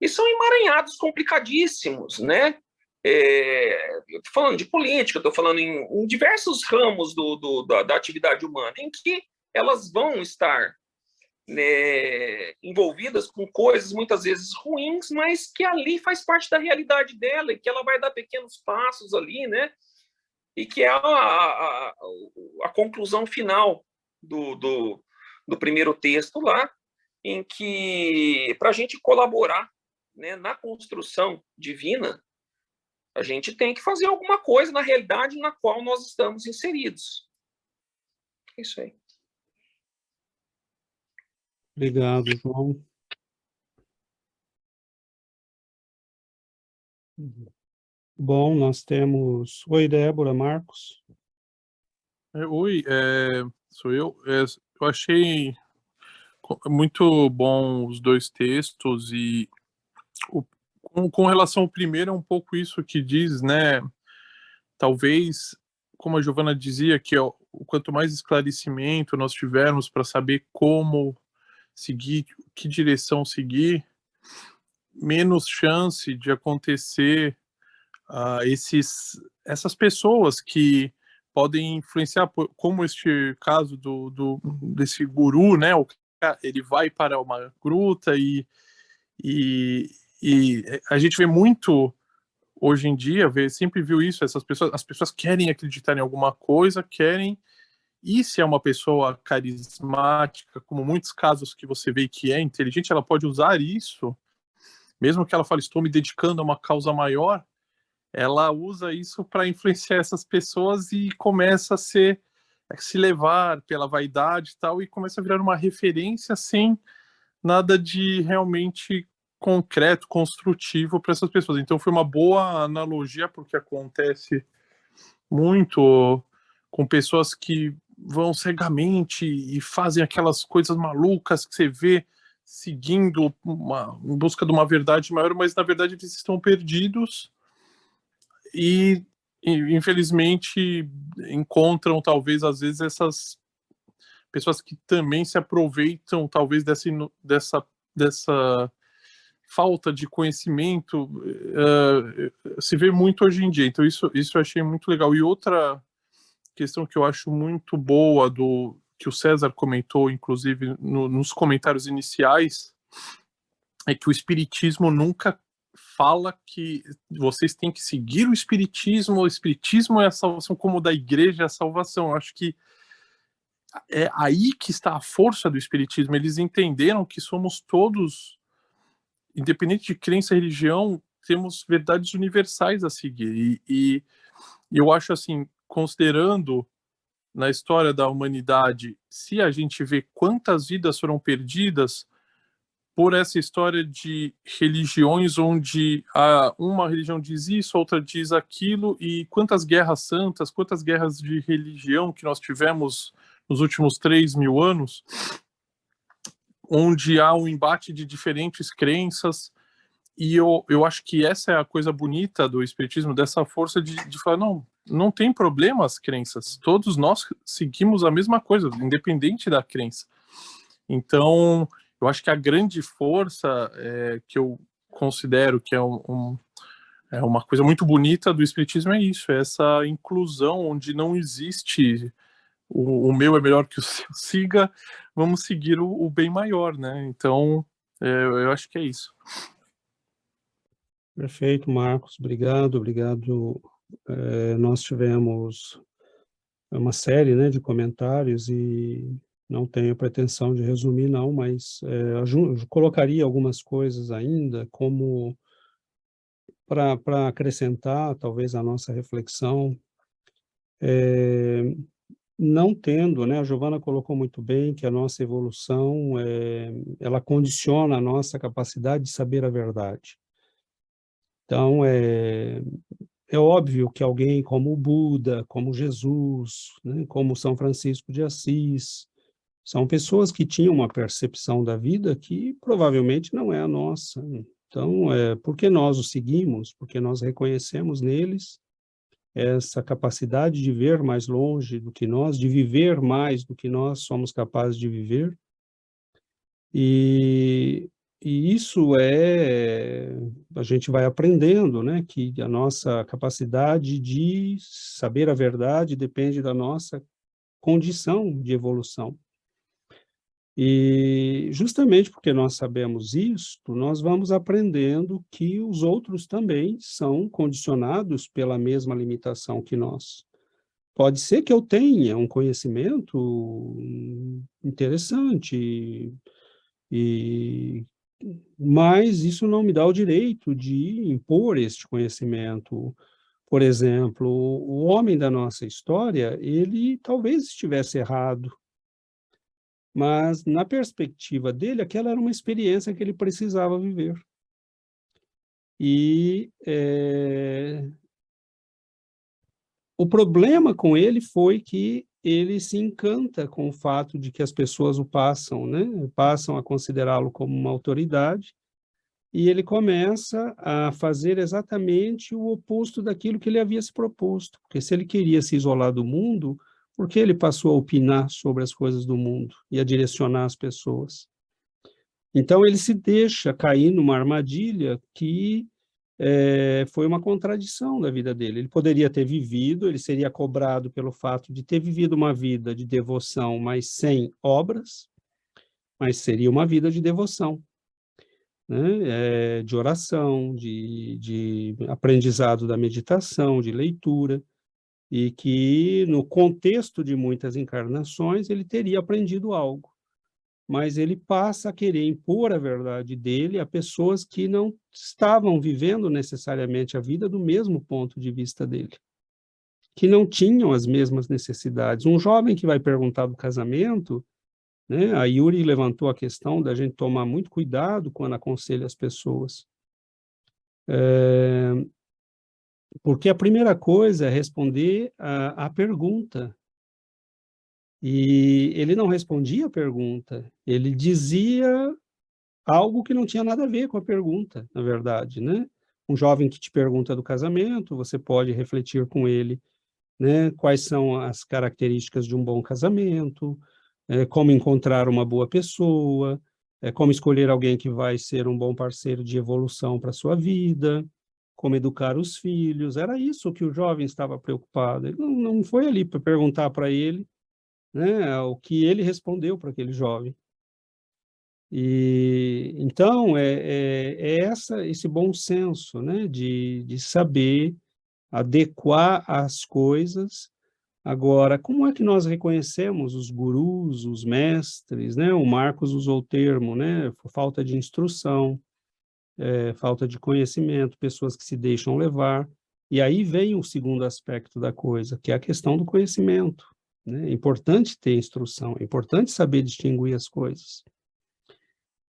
E são emaranhados complicadíssimos, né? Eu estou falando de política, estou falando em diversos ramos da atividade humana, em que elas vão estar, né, envolvidas com coisas muitas vezes ruins, mas que ali faz parte da realidade dela e que ela vai dar pequenos passos ali, né? E que é a conclusão final do primeiro texto lá, em que, para a gente colaborar, né, na construção divina, a gente tem que fazer alguma coisa na realidade na qual nós estamos inseridos. É isso aí. Obrigado, João. Bom, nós temos... Oi, Débora, Marcos. Oi, sou eu. Eu achei muito bom os dois textos e com relação ao primeiro é um pouco isso que diz, né? Talvez, como a Giovana dizia, que quanto mais esclarecimento nós tivermos para saber como seguir, que direção seguir, menos chance de acontecer essas pessoas que podem influenciar, como este caso desse guru, né? Ele vai para uma gruta e a gente vê muito hoje em dia, sempre viu isso, as pessoas querem acreditar em alguma coisa, e se é uma pessoa carismática, como muitos casos que você vê que é inteligente, ela pode usar isso, mesmo que ela fale, estou me dedicando a uma causa maior, ela usa isso para influenciar essas pessoas e começa a se levar pela vaidade e tal, e começa a virar uma referência sem nada de realmente concreto, construtivo para essas pessoas. Então foi uma boa analogia, porque acontece muito com pessoas que vão cegamente e fazem aquelas coisas malucas que você vê seguindo em busca de uma verdade maior, mas na verdade eles estão perdidos e infelizmente encontram talvez às vezes essas pessoas que também se aproveitam talvez dessa falta de conhecimento, se vê muito hoje em dia. Então isso eu achei muito legal. E outra questão que eu acho muito boa que o César comentou, inclusive nos comentários iniciais, é que o Espiritismo nunca fala que vocês têm que seguir o Espiritismo é a salvação, como da igreja é a salvação. Eu acho que é aí que está a força do Espiritismo. Eles entenderam que somos todos, independente de crença e religião, temos verdades universais a seguir. E eu acho assim, considerando na história da humanidade, se a gente vê quantas vidas foram perdidas por essa história de religiões onde uma religião diz isso, outra diz aquilo, e quantas guerras santas, quantas guerras de religião que nós tivemos nos últimos 3.000 anos, onde há um embate de diferentes crenças, E eu acho que essa é a coisa bonita do Espiritismo, dessa força de falar, não tem problema as crenças, todos nós seguimos a mesma coisa, independente da crença. Então, eu acho que a grande força que eu considero que é uma coisa muito bonita do Espiritismo é isso, é essa inclusão onde não existe o meu é melhor que o seu, siga, vamos seguir o bem maior, né? Então, eu acho que é isso. Perfeito, Marcos, obrigado. Nós tivemos uma série, né, de comentários e não tenho pretensão de resumir, não, mas colocaria algumas coisas ainda como para acrescentar, talvez, a nossa reflexão. Não tendo, né, a Giovana colocou muito bem que a nossa evolução, ela condiciona a nossa capacidade de saber a verdade. Então, é óbvio que alguém como o Buda, como Jesus, né, como São Francisco de Assis, são pessoas que tinham uma percepção da vida que provavelmente não é a nossa. Então, porque nós os seguimos, porque nós reconhecemos neles essa capacidade de ver mais longe do que nós, de viver mais do que nós somos capazes de viver. E isso a gente vai aprendendo, né, que a nossa capacidade de saber a verdade depende da nossa condição de evolução. E justamente porque nós sabemos isto, nós vamos aprendendo que os outros também são condicionados pela mesma limitação que nós. Pode ser que eu tenha um conhecimento interessante, mas isso não me dá o direito de impor este conhecimento. Por exemplo, o homem da nossa história, ele talvez estivesse errado, mas na perspectiva dele, aquela era uma experiência que ele precisava viver. E o problema com ele foi que ele se encanta com o fato de que as pessoas o passam, né? Passam a considerá-lo como uma autoridade, e ele começa a fazer exatamente o oposto daquilo que ele havia se proposto. Porque se ele queria se isolar do mundo, por que ele passou a opinar sobre as coisas do mundo e a direcionar as pessoas? Então, ele se deixa cair numa armadilha que foi uma contradição da vida dele. Ele poderia ter vivido, ele seria cobrado pelo fato de ter vivido uma vida de devoção, mas sem obras, mas seria uma vida de devoção, né? De oração, de aprendizado da meditação, de leitura, e que no contexto de muitas encarnações ele teria aprendido algo, mas ele passa a querer impor a verdade dele a pessoas que não estavam vivendo necessariamente a vida do mesmo ponto de vista dele, que não tinham as mesmas necessidades. Um jovem que vai perguntar do casamento, né, a Yuri levantou a questão da gente tomar muito cuidado quando aconselha as pessoas. Porque a primeira coisa é responder a pergunta. E ele não respondia a pergunta, ele dizia algo que não tinha nada a ver com a pergunta, na verdade, né? Um jovem que te pergunta do casamento, você pode refletir com ele, né? Quais são as características de um bom casamento, como encontrar uma boa pessoa, como escolher alguém que vai ser um bom parceiro de evolução para a sua vida, como educar os filhos. Era isso que o jovem estava preocupado. Ele não foi ali para perguntar para ele, né, o que ele respondeu para aquele jovem. E então esse bom senso, né, de saber adequar as coisas. Agora, como é que nós reconhecemos os gurus, os mestres, né? O Marcos usou o termo, né? Falta de instrução, falta de conhecimento, pessoas que se deixam levar. E aí vem o segundo aspecto da coisa, que é a questão do conhecimento, né? É importante ter instrução, é importante saber distinguir as coisas.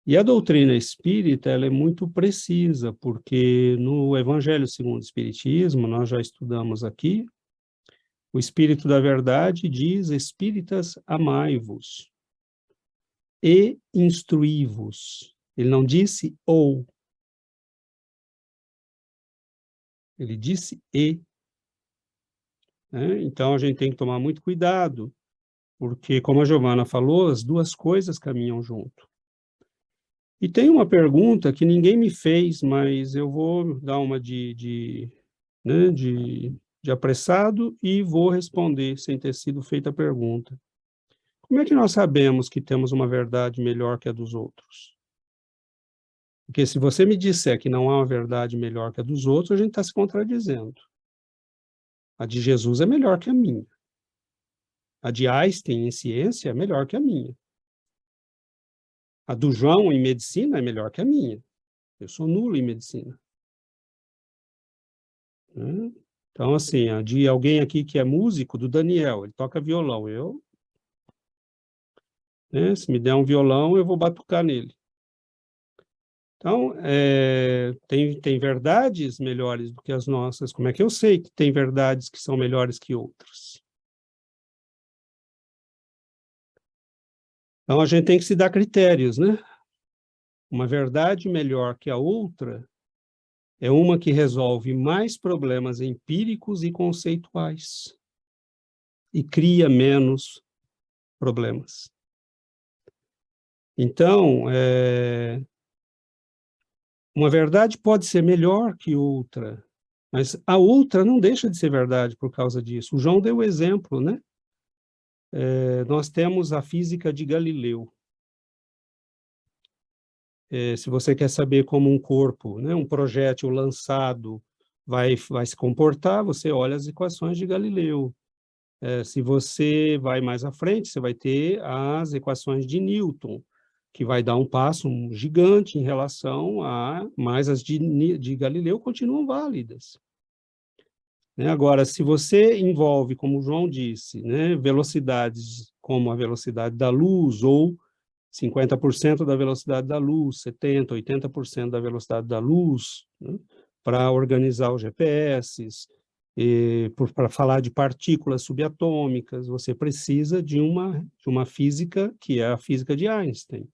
E a doutrina espírita, ela é muito precisa, porque no Evangelho segundo o Espiritismo, nós já estudamos aqui, o Espírito da Verdade diz: espíritas, amai-vos e instruí-vos. Ele não disse ou, Ele disse e. Né? Então, a gente tem que tomar muito cuidado, porque, como a Giovana falou, as duas coisas caminham junto. E tem uma pergunta que ninguém me fez, mas eu vou dar uma de apressado e vou responder sem ter sido feita a pergunta. Como é que nós sabemos que temos uma verdade melhor que a dos outros? Porque se você me disser que não há uma verdade melhor que a dos outros, a gente está se contradizendo. A de Jesus é melhor que a minha. A de Einstein em ciência é melhor que a minha. A do João em medicina é melhor que a minha. Eu sou nulo em medicina. Então, assim, a de alguém aqui que é músico, do Daniel, ele toca violão. Se me der um violão, eu vou batucar nele. Então, tem verdades melhores do que as nossas. Como é que eu sei que tem verdades que são melhores que outras? Então, a gente tem que se dar critérios, né? Uma verdade melhor que a outra é uma que resolve mais problemas empíricos e conceituais e cria menos problemas. Então, uma verdade pode ser melhor que outra, mas a outra não deixa de ser verdade por causa disso. O João deu o exemplo, né? Nós temos a física de Galileu. Se você quer saber como um corpo, né, um projétil lançado vai se comportar, você olha as equações de Galileu. Se você vai mais à frente, você vai ter as equações de Newton, que vai dar um passo gigante em relação mas as de Galileu continuam válidas. Agora, se você envolve, como o João disse, né, velocidades como a velocidade da luz, ou 50% da velocidade da luz, 70%, 80% da velocidade da luz, né, para organizar os GPS, para falar de partículas subatômicas, você precisa de uma física que é a física de Einstein.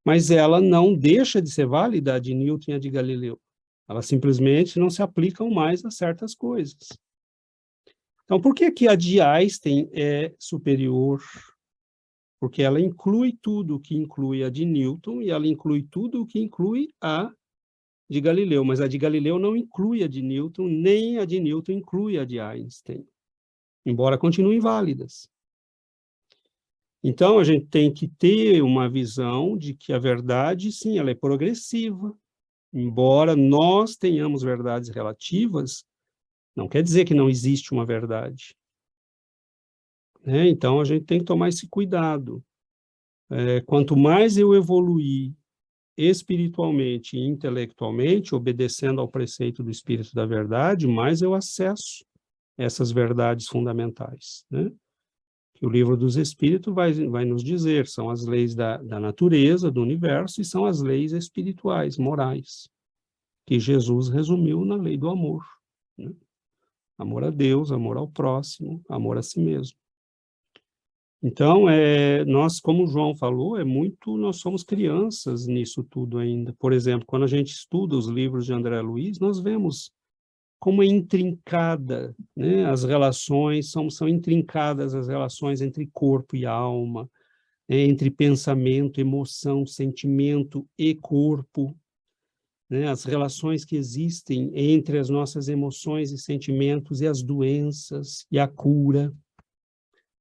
Mas ela não deixa de ser válida a de Newton e a de Galileu. Elas simplesmente não se aplicam mais a certas coisas. Então, por que a de Einstein é superior? Porque ela inclui tudo o que inclui a de Newton e ela inclui tudo o que inclui a de Galileu. Mas a de Galileu não inclui a de Newton, nem a de Newton inclui a de Einstein, embora continuem válidas. Então, a gente tem que ter uma visão de que a verdade, sim, ela é progressiva. Embora nós tenhamos verdades relativas, não quer dizer que não existe uma verdade. Então, a gente tem que tomar esse cuidado. Quanto mais eu evoluir espiritualmente e intelectualmente, obedecendo ao preceito do Espírito da Verdade, mais eu acesso essas verdades fundamentais, né? Que o Livro dos Espíritos vai nos dizer, são as leis da natureza, do universo, e são as leis espirituais, morais, que Jesus resumiu na lei do amor, né? Amor a Deus, amor ao próximo, amor a si mesmo. Então, nós, como o João falou, nós somos crianças nisso tudo ainda. Por exemplo, quando a gente estuda os livros de André Luiz, nós vemos como é intrincada, né? As relações, são intrincadas as relações entre corpo e alma, entre pensamento, emoção, sentimento e corpo, né? As relações que existem entre as nossas emoções e sentimentos e as doenças e a cura.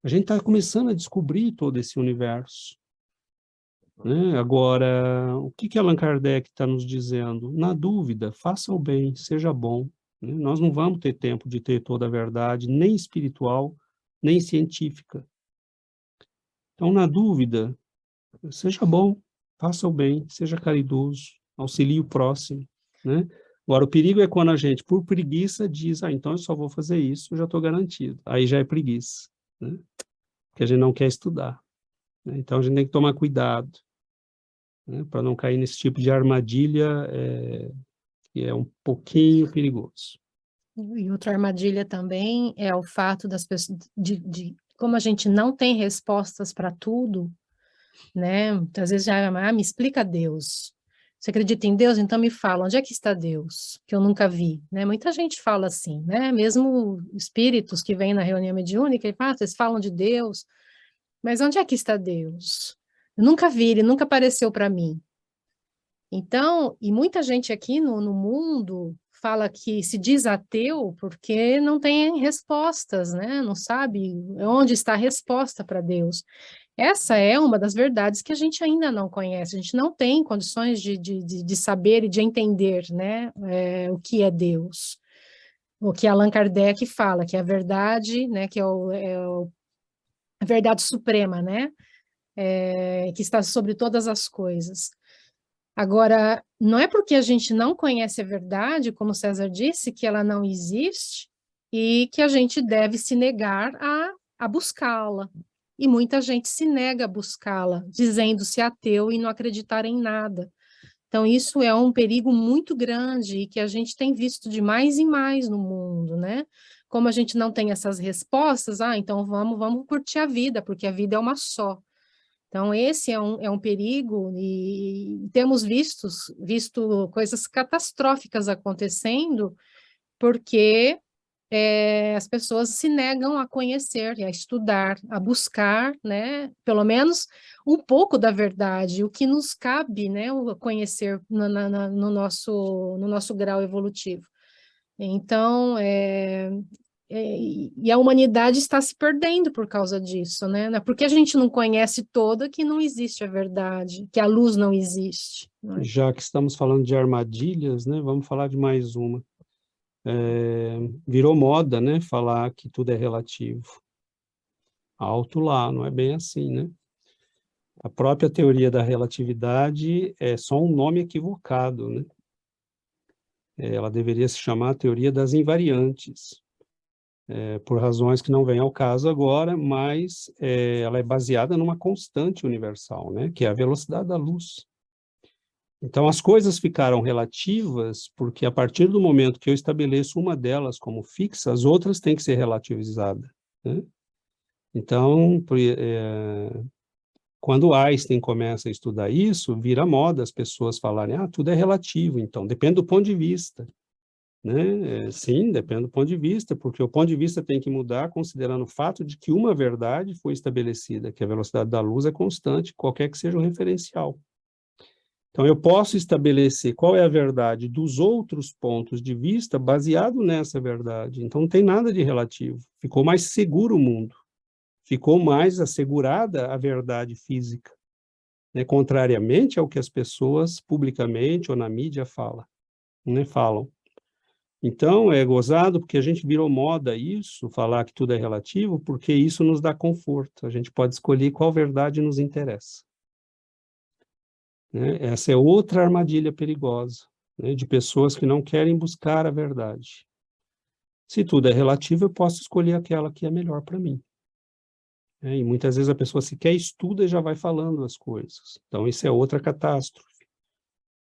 A gente está começando a descobrir todo esse universo, né? Agora, o que Allan Kardec está nos dizendo? Na dúvida, faça o bem, seja bom. Nós não vamos ter tempo de ter toda a verdade, nem espiritual, nem científica. Então, na dúvida, seja bom, faça o bem, seja caridoso, auxilie o próximo, né? Agora, o perigo é quando a gente, por preguiça, diz, então eu só vou fazer isso, eu já estou garantido. Aí já é preguiça, né? Porque a gente não quer estudar, né? Então, a gente tem que tomar cuidado, né? Para não cair nesse tipo de armadilha, que é um pouquinho perigoso. E outra armadilha também é o fato das pessoas, como a gente não tem respostas para tudo, né? Muitas vezes já me explica Deus. Você acredita em Deus? Então me fala, onde é que está Deus? Que eu nunca vi, né? Muita gente fala assim, né? Mesmo espíritos que vêm na reunião mediúnica, e falam, vocês falam de Deus, mas onde é que está Deus? Eu nunca vi, ele nunca apareceu para mim. Então, e muita gente aqui no mundo fala que se diz ateu porque não tem respostas, né? Não sabe onde está a resposta para Deus. Essa é uma das verdades que a gente ainda não conhece, a gente não tem condições de saber e de entender, né, o que é Deus. O que Allan Kardec fala, que é a verdade, né, que a verdade suprema, né, que está sobre todas as coisas. Agora, não é porque a gente não conhece a verdade, como César disse, que ela não existe e que a gente deve se negar a buscá-la. E muita gente se nega a buscá-la, dizendo-se ateu e não acreditar em nada. Então, isso é um perigo muito grande e que a gente tem visto de mais em mais no mundo, né? Como a gente não tem essas respostas, então vamos curtir a vida, porque a vida é uma só. Então, esse é um perigo e temos visto coisas catastróficas acontecendo porque as pessoas se negam a conhecer, a estudar, a buscar, né, pelo menos um pouco da verdade, o que nos cabe, né, o conhecer no nosso grau evolutivo. Então, e a humanidade está se perdendo por causa disso, né? Porque a gente não conhece toda que não existe a verdade, que a luz não existe. Né? Já que estamos falando de armadilhas, né, vamos falar de mais uma. Virou moda, né, falar que tudo é relativo. Alto lá, não é bem assim, né? A própria teoria da relatividade é só um nome equivocado, né? Ela deveria se chamar teoria das invariantes, por razões que não vêm ao caso agora, mas ela é baseada numa constante universal, né, que é a velocidade da luz. Então, as coisas ficaram relativas porque, a partir do momento que eu estabeleço uma delas como fixa, as outras têm que ser relativizadas, né? Então, quando Einstein começa a estudar isso, vira moda as pessoas falarem, tudo é relativo, então, depende do ponto de vista, né? Sim, depende do ponto de vista, porque o ponto de vista tem que mudar considerando o fato de que uma verdade foi estabelecida, que a velocidade da luz é constante, qualquer que seja o referencial. Então, eu posso estabelecer qual é a verdade dos outros pontos de vista baseado nessa verdade. Então, não tem nada de relativo. Ficou mais seguro o mundo. Ficou mais assegurada a verdade física, né? Contrariamente ao que as pessoas publicamente ou na mídia falam, né? Então, é gozado porque a gente virou moda isso, falar que tudo é relativo, porque isso nos dá conforto. A gente pode escolher qual verdade nos interessa. Né? Essa é outra armadilha perigosa, né, de pessoas que não querem buscar a verdade. Se tudo é relativo, eu posso escolher aquela que é melhor para mim. E muitas vezes a pessoa sequer estuda e já vai falando as coisas. Então, isso é outra catástrofe.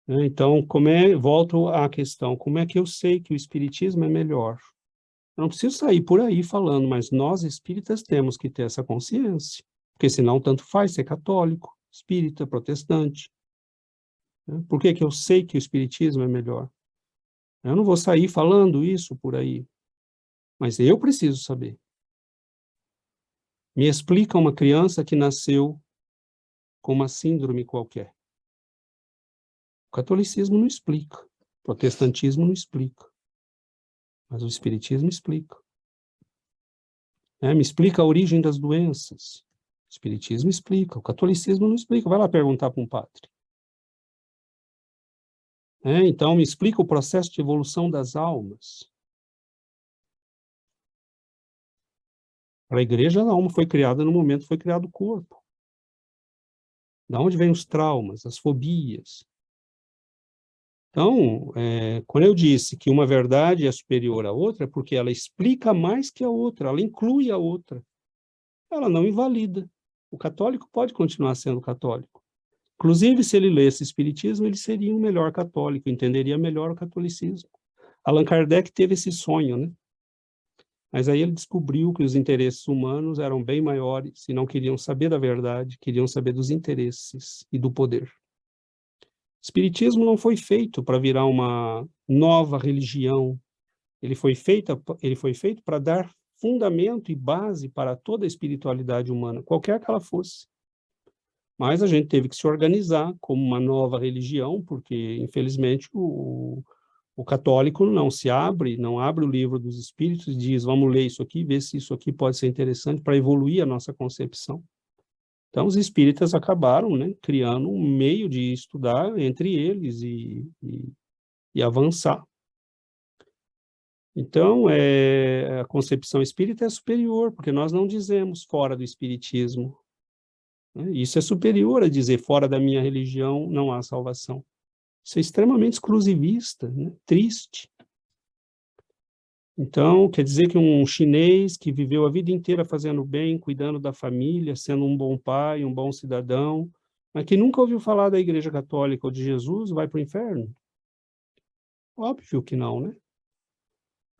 Então, volto à questão, como é que eu sei que o espiritismo é melhor? Eu não preciso sair por aí falando, mas nós espíritas temos que ter essa consciência, porque senão tanto faz ser católico, espírita, protestante. Por que que eu sei que o espiritismo é melhor? Eu não vou sair falando isso por aí, mas eu preciso saber. Me explica uma criança que nasceu com uma síndrome qualquer. O catolicismo não explica, o protestantismo não explica, mas o espiritismo explica. Me explica a origem das doenças. O espiritismo explica, o catolicismo não explica. Vai lá perguntar para um padre. Então, me explica o processo de evolução das almas. Para a igreja, a alma foi criada no momento que foi criado o corpo. Da onde vêm os traumas, as fobias? Então, quando eu disse que uma verdade é superior à outra, é porque ela explica mais que a outra, ela inclui a outra. Ela não invalida. O católico pode continuar sendo católico. Inclusive, se ele lesse Espiritismo, ele seria um melhor católico, entenderia melhor o catolicismo. Allan Kardec teve esse sonho, né? Mas aí ele descobriu que os interesses humanos eram bem maiores e não queriam saber da verdade, queriam saber dos interesses e do poder. Espiritismo não foi feito para virar uma nova religião. Ele foi feito para dar fundamento e base para toda a espiritualidade humana, qualquer que ela fosse. Mas a gente teve que se organizar como uma nova religião, porque, infelizmente, o católico não abre o livro dos espíritos e diz, vamos ler isso aqui, ver se isso aqui pode ser interessante para evoluir a nossa concepção. Então, os espíritas acabaram, né, criando um meio de estudar entre eles e avançar. Então, a concepção espírita é superior, porque nós não dizemos fora do espiritismo. Né? Isso é superior a dizer fora da minha religião não há salvação. Isso é extremamente exclusivista, né? Triste. Então, quer dizer que um chinês que viveu a vida inteira fazendo bem, cuidando da família, sendo um bom pai, um bom cidadão, mas que nunca ouviu falar da Igreja Católica ou de Jesus, vai para o inferno? Óbvio que não, né?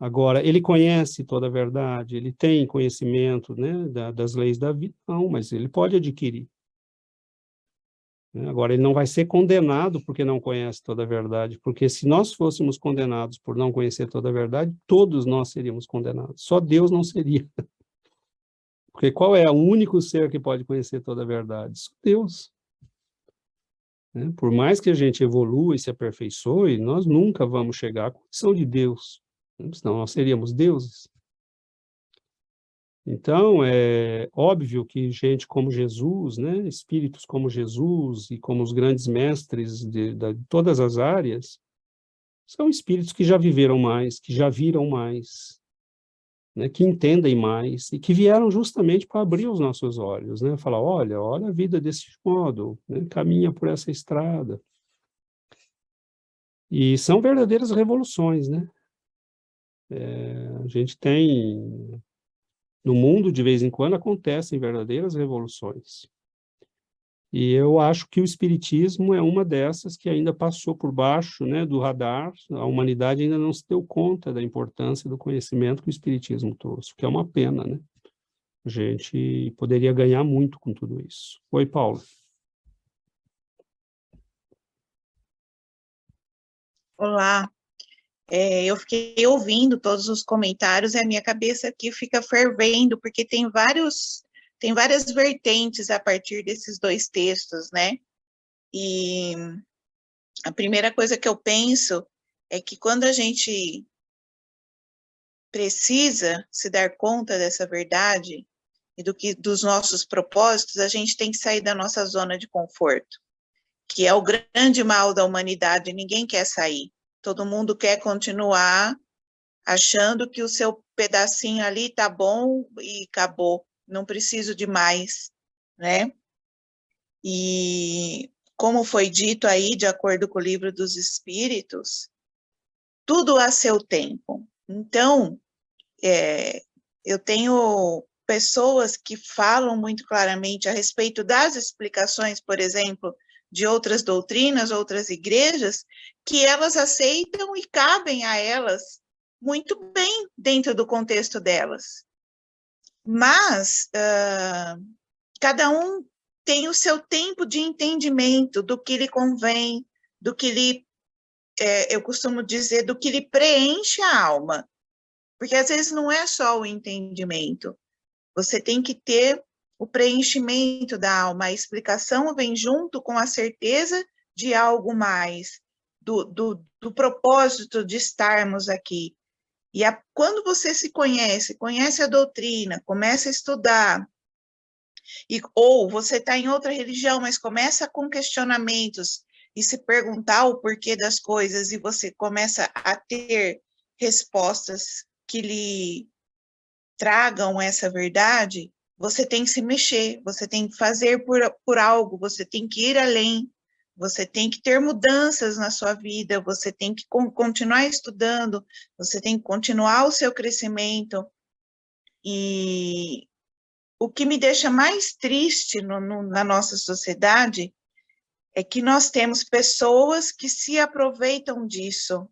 Agora, ele conhece toda a verdade, ele tem conhecimento, né, das leis da vida? Não, mas ele pode adquirir. Agora, ele não vai ser condenado porque não conhece toda a verdade, porque se nós fôssemos condenados por não conhecer toda a verdade, todos nós seríamos condenados, só Deus não seria. Porque qual é o único ser que pode conhecer toda a verdade? Só Deus. Por mais que a gente evolua e se aperfeiçoe, nós nunca vamos chegar à condição de Deus, senão nós seríamos deuses. Então, é óbvio que gente como Jesus, né, espíritos como Jesus e como os grandes mestres de todas as áreas, são espíritos que já viveram mais, que já viram mais, né, que entendem mais e que vieram justamente para abrir os nossos olhos, né, falar, olha a vida desse modo, né, caminha por essa estrada. E são verdadeiras revoluções, né? A gente tem... No mundo, de vez em quando, acontecem verdadeiras revoluções. E eu acho que o espiritismo é uma dessas que ainda passou por baixo, né, do radar. A humanidade ainda não se deu conta da importância do conhecimento que o espiritismo trouxe, o que é uma pena, né? A gente poderia ganhar muito com tudo isso. Oi, Paulo. Olá. Eu fiquei ouvindo todos os comentários e a minha cabeça aqui fica fervendo, porque tem várias vertentes a partir desses dois textos, né? E a primeira coisa que eu penso é que quando a gente precisa se dar conta dessa verdade e dos nossos propósitos, a gente tem que sair da nossa zona de conforto, que é o grande mal da humanidade, ninguém quer sair. Todo mundo quer continuar achando que o seu pedacinho ali tá bom e acabou, não preciso de mais, né? E como foi dito aí, de acordo com o Livro dos Espíritos, tudo a seu tempo. Então, eu tenho pessoas que falam muito claramente a respeito das explicações, por exemplo, de outras doutrinas, outras igrejas, que elas aceitam e cabem a elas muito bem dentro do contexto delas. Mas cada um tem o seu tempo de entendimento do que lhe convém, do que lhe, eu costumo dizer, do que lhe preenche a alma. Porque às vezes não é só o entendimento, você tem que ter o preenchimento da alma, a explicação vem junto com a certeza de algo mais, do propósito de estarmos aqui. E quando você se conhece a doutrina, começa a estudar, ou você está em outra religião, mas começa com questionamentos e se perguntar o porquê das coisas, e você começa a ter respostas que lhe tragam essa verdade, você tem que se mexer, você tem que fazer por algo, você tem que ir além, você tem que ter mudanças na sua vida, você tem que continuar estudando, você tem que continuar o seu crescimento. E o que me deixa mais triste na nossa sociedade é que nós temos pessoas que se aproveitam disso,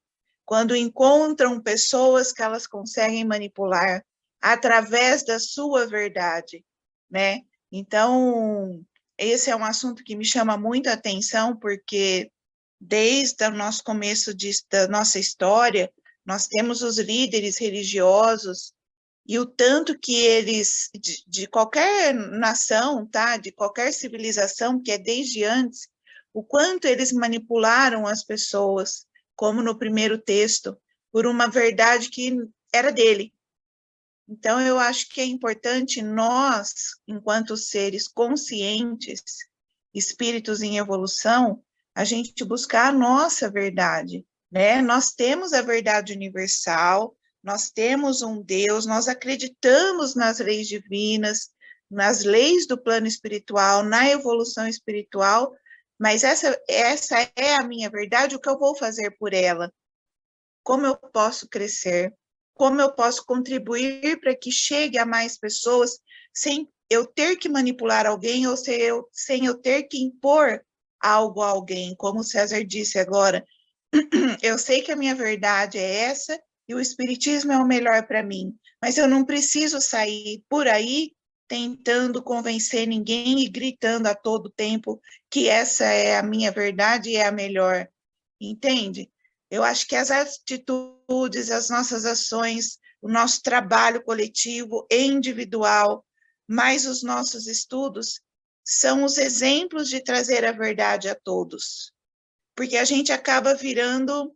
quando encontram pessoas que elas conseguem manipular através da sua verdade, né? Então, esse é um assunto que me chama muito a atenção, porque desde o nosso começo da nossa história, nós temos os líderes religiosos e o tanto que eles, de qualquer nação, tá, de qualquer civilização, que é desde antes, o quanto eles manipularam as pessoas, como no primeiro texto, por uma verdade que era dele. Então, eu acho que é importante nós, enquanto seres conscientes, espíritos em evolução, a gente buscar a nossa verdade, né? Nós temos a verdade universal, nós temos um Deus, nós acreditamos nas leis divinas, nas leis do plano espiritual, na evolução espiritual, mas essa é a minha verdade, o que eu vou fazer por ela? Como eu posso crescer? Como eu posso contribuir para que chegue a mais pessoas sem eu ter que manipular alguém ou sem eu ter que impor algo a alguém, como o César disse agora. Eu sei que a minha verdade é essa e o Espiritismo é o melhor para mim, mas eu não preciso sair por aí tentando convencer ninguém e gritando a todo tempo que essa é a minha verdade e é a melhor, entende? Eu acho que as atitudes, as nossas ações, o nosso trabalho coletivo e individual, mais os nossos estudos, são os exemplos de trazer a verdade a todos. Porque a gente acaba virando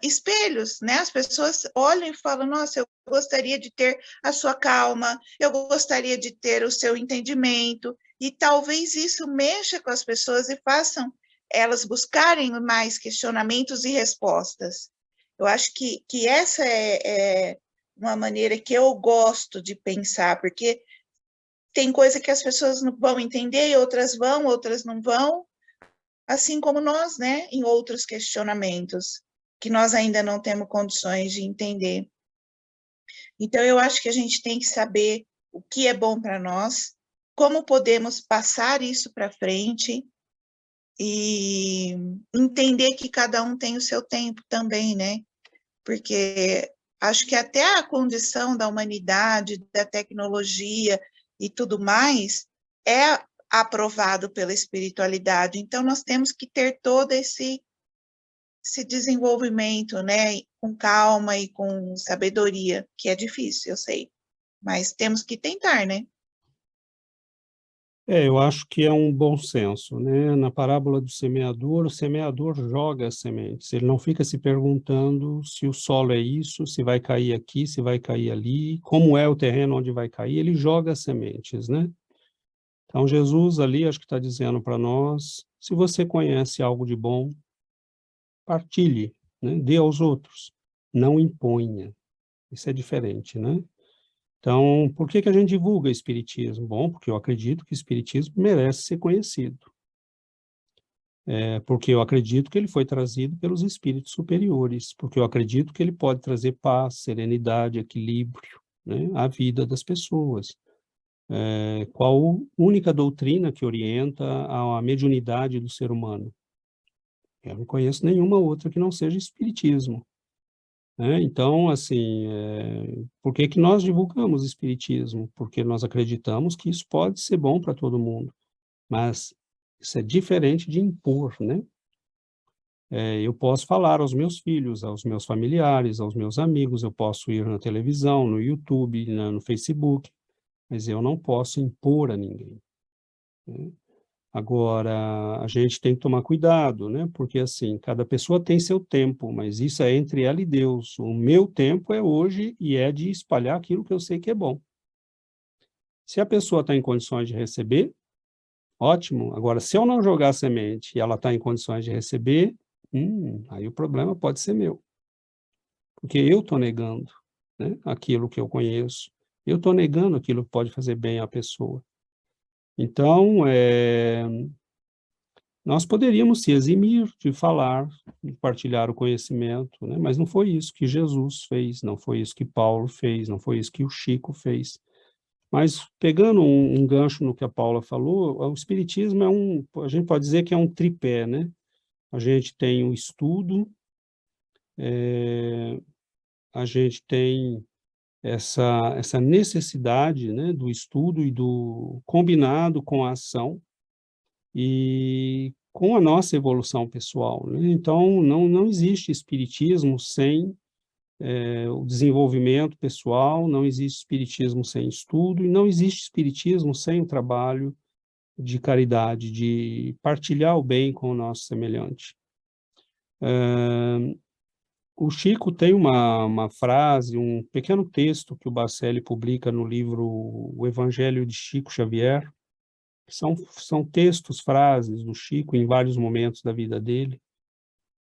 espelhos, né? As pessoas olham e falam, nossa, eu gostaria de ter a sua calma, eu gostaria de ter o seu entendimento, e talvez isso mexa com as pessoas e façam elas buscarem mais questionamentos e respostas. Eu acho que essa é uma maneira que eu gosto de pensar, porque tem coisa que as pessoas não vão entender, outras vão, outras não vão, assim como nós, né, em outros questionamentos, que nós ainda não temos condições de entender. Então, eu acho que a gente tem que saber o que é bom para nós, como podemos passar isso para frente, e entender que cada um tem o seu tempo também, né? Porque acho que até a condição da humanidade, da tecnologia e tudo mais, é aprovado pela espiritualidade. Então, nós temos que ter todo esse desenvolvimento, né? Com calma e com sabedoria, que é difícil, eu sei. Mas temos que tentar, né? Eu acho que é um bom senso, né? Na parábola do semeador, o semeador joga as sementes. Ele não fica se perguntando se o solo é isso, se vai cair aqui, se vai cair ali, como é o terreno onde vai cair. Ele joga as sementes, né? Então, Jesus ali, acho que está dizendo para nós, se você conhece algo de bom, partilhe, né? Dê aos outros, não imponha. Isso é diferente, né? Então, por que a gente divulga Espiritismo? Bom, porque eu acredito que o Espiritismo merece ser conhecido. Porque eu acredito que ele foi trazido pelos espíritos superiores, porque eu acredito que ele pode trazer paz, serenidade, equilíbrio, né, à vida das pessoas. Qual a única doutrina que orienta a mediunidade do ser humano? Eu não conheço nenhuma outra que não seja Espiritismo. Então, assim, por que que nós divulgamos Espiritismo? Porque nós acreditamos que isso pode ser bom para todo mundo, mas isso é diferente de impor, né? Eu posso falar aos meus filhos, aos meus familiares, aos meus amigos, eu posso ir na televisão, no YouTube, no Facebook, mas eu não posso impor a ninguém, né? Agora, a gente tem que tomar cuidado, né? Porque, assim, cada pessoa tem seu tempo, mas isso é entre ela e Deus. O meu tempo é hoje e é de espalhar aquilo que eu sei que é bom. Se a pessoa está em condições de receber, ótimo. Agora, se eu não jogar a semente e ela está em condições de receber, aí o problema pode ser meu. Porque eu estou negando, né, aquilo que eu conheço. Eu estou negando aquilo que pode fazer bem à pessoa. Então, nós poderíamos se eximir de falar, de partilhar o conhecimento, né? Mas não foi isso que Jesus fez, não foi isso que Paulo fez, não foi isso que o Chico fez. Mas, pegando um gancho no que a Paula falou, o Espiritismo a gente pode dizer que é um tripé, né? A gente tem o estudo, a gente tem essa necessidade, né, do estudo e do combinado com a ação, e com a nossa evolução pessoal, né? Então, não existe espiritismo sem o desenvolvimento pessoal, não existe espiritismo sem estudo, e não existe espiritismo sem o trabalho de caridade, de partilhar o bem com o nosso semelhante. O Chico tem uma frase, um pequeno texto que o Bacelli publica no livro O Evangelho de Chico Xavier. São textos, frases do Chico em vários momentos da vida dele.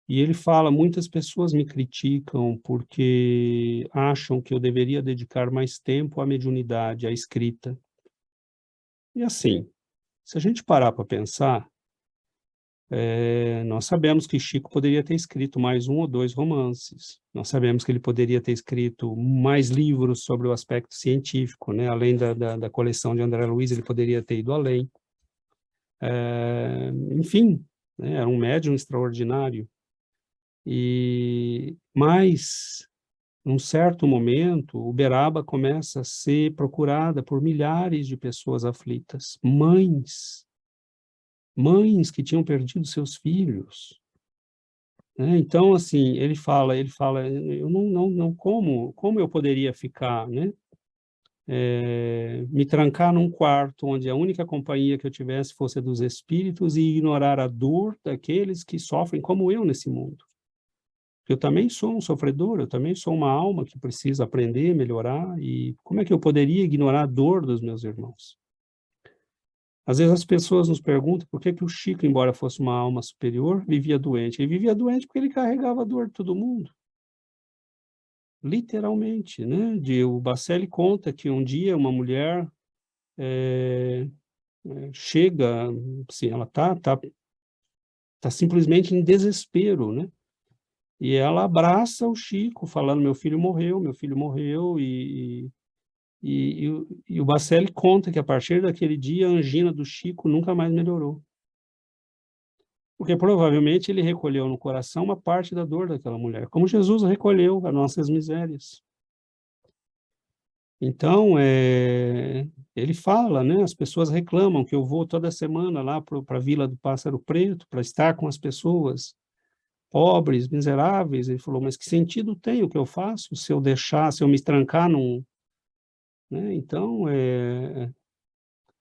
E ele fala: muitas pessoas me criticam porque acham que eu deveria dedicar mais tempo à mediunidade, à escrita. E assim, se a gente parar para pensar, nós sabemos que Chico poderia ter escrito mais 1 ou 2 romances. Nós sabemos que ele poderia ter escrito mais livros sobre o aspecto científico, né? Além da coleção de André Luiz, ele poderia ter ido além. Enfim, né? Era um médium extraordinário. Mas, num certo momento, Uberaba começa a ser procurada por milhares de pessoas aflitas, mães que tinham perdido seus filhos, né? Então, assim, ele fala, eu não como eu poderia ficar, né? Me trancar num quarto onde a única companhia que eu tivesse fosse a dos espíritos e ignorar a dor daqueles que sofrem como eu nesse mundo. Eu também sou um sofredor, eu também sou uma alma que precisa aprender, melhorar, e como é que eu poderia ignorar a dor dos meus irmãos? Às vezes as pessoas nos perguntam por que o Chico, embora fosse uma alma superior, vivia doente. Ele vivia doente porque ele carregava a dor de todo mundo. Literalmente, né? O Bacelli conta que um dia uma mulher chega, assim, ela tá simplesmente em desespero, né? E ela abraça o Chico, falando: meu filho morreu, e o Bacelli conta que a partir daquele dia a angina do Chico nunca mais melhorou. Porque provavelmente ele recolheu no coração uma parte da dor daquela mulher, como Jesus recolheu as nossas misérias. Então, ele fala, né? As pessoas reclamam que eu vou toda semana lá para a Vila do Pássaro Preto para estar com as pessoas pobres, miseráveis. Ele falou: mas que sentido tem o que eu faço se eu me trancar num... Né? Então,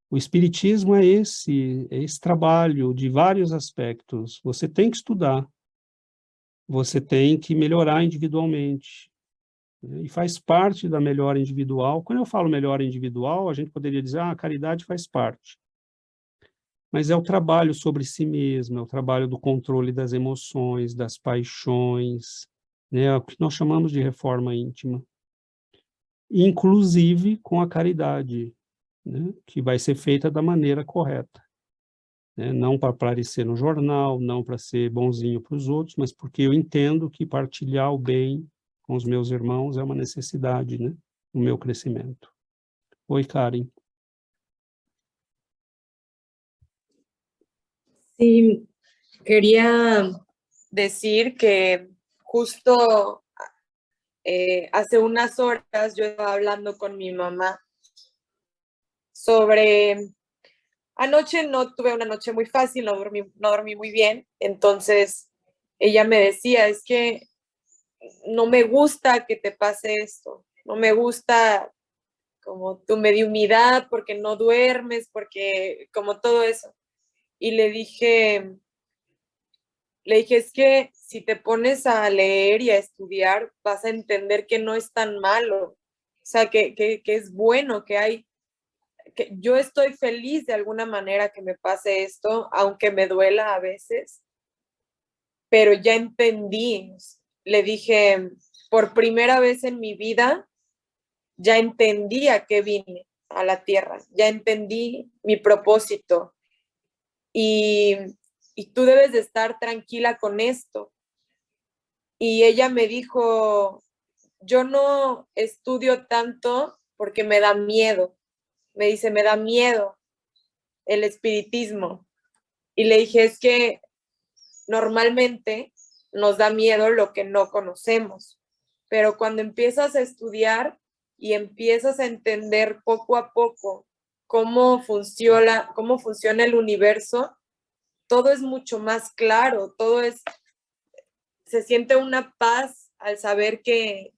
o espiritismo é esse trabalho de vários aspectos. Você tem que estudar, você tem que melhorar individualmente, né? E faz parte da melhora individual. Quando eu falo melhora individual, a gente poderia dizer: a caridade faz parte. Mas é o trabalho sobre si mesmo, é o trabalho do controle das emoções, das paixões, né? É o que nós chamamos de reforma íntima. Inclusive com a caridade, né? Que vai ser feita da maneira correta, né? Não para aparecer no jornal, não para ser bonzinho para os outros, mas porque eu entendo que partilhar o bem com os meus irmãos é uma necessidade, né? No meu crescimento. Oi, Karen. Sí, quería decir que justo hace unas horas yo estaba hablando con mi mamá sobre... Anoche no tuve una noche muy fácil, no dormí muy bien, entonces ella me decía: es que no me gusta que te pase esto, no me gusta como tu mediumnidad, porque no duermes, porque como todo eso. Y le dije, es que si te pones a leer y a estudiar, vas a entender que no es tan malo, o sea, que es bueno, que yo estoy feliz de alguna manera que me pase esto, aunque me duela a veces, pero ya entendí. Le dije, por primera vez en mi vida, ya entendí a qué vine a la tierra, ya entendí mi propósito, y tú debes de estar tranquila con esto. Y ella me dijo: yo no estudio tanto porque me da miedo. Me dice: me da miedo el espiritismo. Y le dije: es que normalmente nos da miedo lo que no conocemos, pero cuando empiezas a estudiar y empiezas a entender poco a poco cómo funciona el universo, todo es mucho más claro, se siente una paz al saber que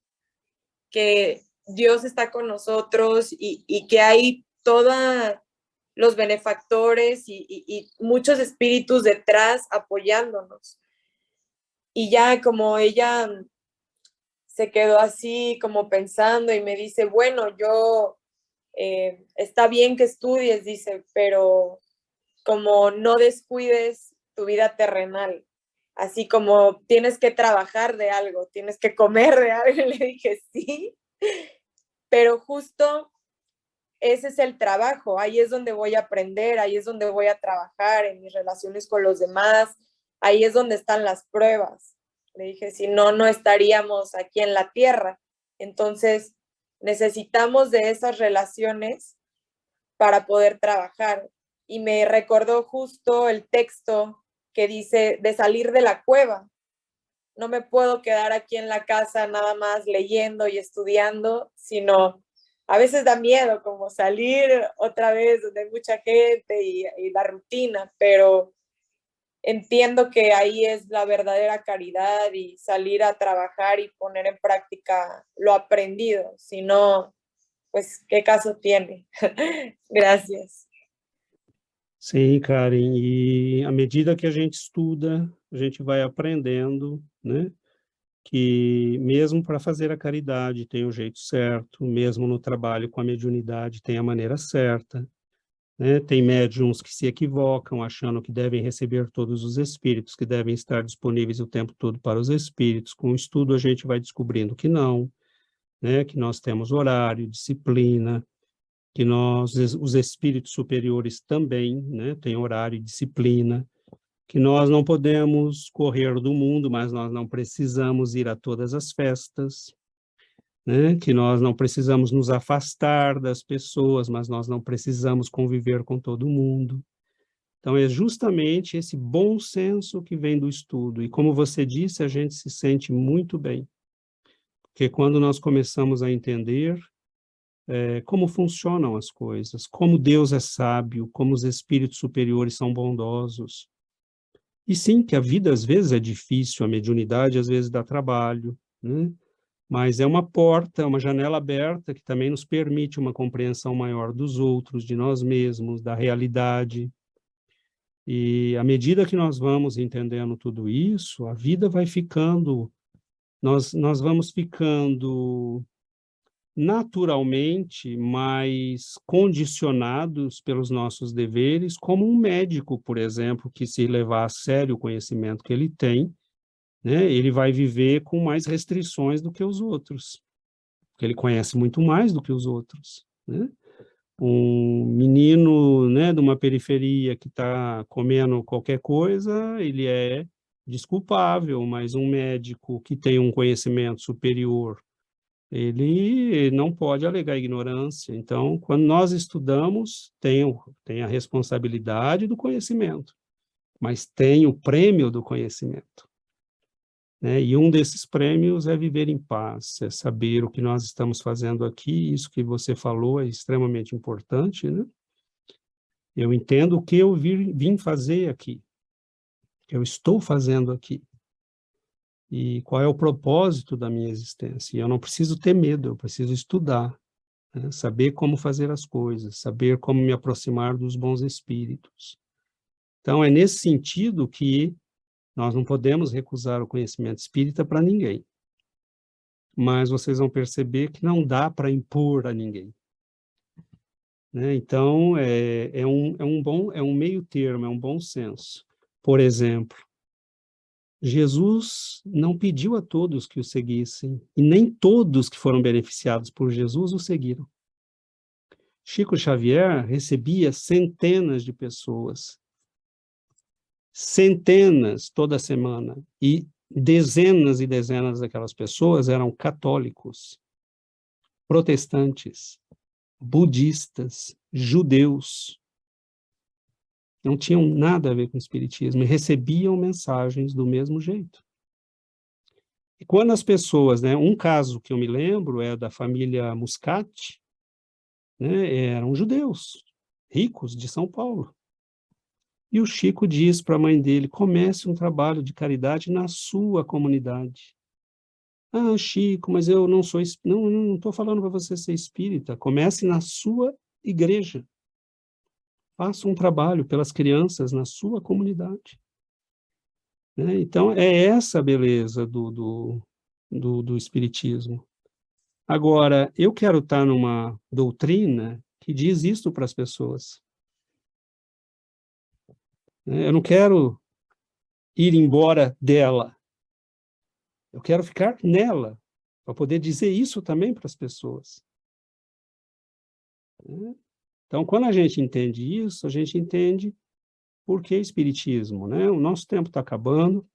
Dios está con nosotros y que hay todos los benefactores y muchos espíritus detrás apoyándonos. Y ya como ella se quedó así como pensando y me dice, bueno, está bien que estudies, dice, pero como no descuides tu vida terrenal, así como tienes que trabajar de algo, tienes que comer de algo. Y le dije, sí, pero justo ese es el trabajo, ahí es donde voy a aprender, ahí es donde voy a trabajar en mis relaciones con los demás, ahí es donde están las pruebas. Le dije, si no, no estaríamos aquí en la tierra. Entonces, necesitamos de esas relaciones para poder trabajar. Y me recordó justo el texto que dice de salir de la cueva. No me puedo quedar aquí en la casa nada más leyendo y estudiando, sino a veces da miedo como salir otra vez donde hay mucha gente y la rutina, pero entiendo que ahí es la verdadera caridad y salir a trabajar y poner en práctica lo aprendido. Si no, pues, ¿qué caso tiene? Gracias. Sim, Karen, e à medida que a gente estuda, a gente vai aprendendo, né, que mesmo para fazer a caridade tem o jeito certo, mesmo no trabalho com a mediunidade tem a maneira certa, né, tem médiuns que se equivocam achando que devem receber todos os espíritos, que devem estar disponíveis o tempo todo para os espíritos. Com o estudo a gente vai descobrindo que não, né, que nós temos horário, disciplina, que os espíritos superiores também, né, têm horário e disciplina, que nós não podemos correr do mundo, mas nós não precisamos ir a todas as festas, né, que nós não precisamos nos afastar das pessoas, mas nós não precisamos conviver com todo mundo. Então, é justamente esse bom senso que vem do estudo. E como você disse, a gente se sente muito bem, porque quando nós começamos a entender como funcionam as coisas, como Deus é sábio, como os espíritos superiores são bondosos. E sim, que a vida às vezes é difícil, a mediunidade às vezes dá trabalho, né? Mas é uma porta, uma janela aberta que também nos permite uma compreensão maior dos outros, de nós mesmos, da realidade. E à medida que nós vamos entendendo tudo isso, a vida vai ficando, nós vamos ficando naturalmente mais condicionados pelos nossos deveres, como um médico, por exemplo, que se levar a sério o conhecimento que ele tem, né, ele vai viver com mais restrições do que os outros, porque ele conhece muito mais do que os outros, né? Um menino, né, de uma periferia que está comendo qualquer coisa, ele é desculpável, mas um médico que tem um conhecimento superior, ele não pode alegar ignorância. Então, quando nós estudamos, tem a responsabilidade do conhecimento, mas tem o prêmio do conhecimento, né? E um desses prêmios é viver em paz, é saber o que nós estamos fazendo aqui. Isso que você falou é extremamente importante, né? Eu entendo o que eu vim fazer aqui, o que eu estou fazendo aqui. E qual é o propósito da minha existência? E eu não preciso ter medo, eu preciso estudar, né? Saber como fazer as coisas, saber como me aproximar dos bons espíritos. Então, é nesse sentido que nós não podemos recusar o conhecimento espírita para ninguém. Mas vocês vão perceber que não dá para impor a ninguém, né? Então, é um meio termo, é um bom senso. Por exemplo, Jesus não pediu a todos que o seguissem, e nem todos que foram beneficiados por Jesus o seguiram. Chico Xavier recebia centenas de pessoas, centenas toda semana, e dezenas daquelas pessoas eram católicos, protestantes, budistas, judeus. Não tinham nada a ver com o espiritismo e recebiam mensagens do mesmo jeito. E quando as pessoas, né, um caso que eu me lembro é da família Muscat, né, eram judeus, ricos de São Paulo. E o Chico diz para a mãe dele, comece um trabalho de caridade na sua comunidade. Ah, Chico, mas eu não sou, não estou falando para você ser espírita. Comece na sua igreja. Faça um trabalho pelas crianças na sua comunidade. Né? Então, é essa a beleza do espiritismo. Agora, eu quero estar numa doutrina que diz isso para as pessoas. Eu não quero ir embora dela. Eu quero ficar nela, para poder dizer isso também para as pessoas. Então, quando a gente entende isso, a gente entende por que espiritismo, né? O nosso tempo está acabando,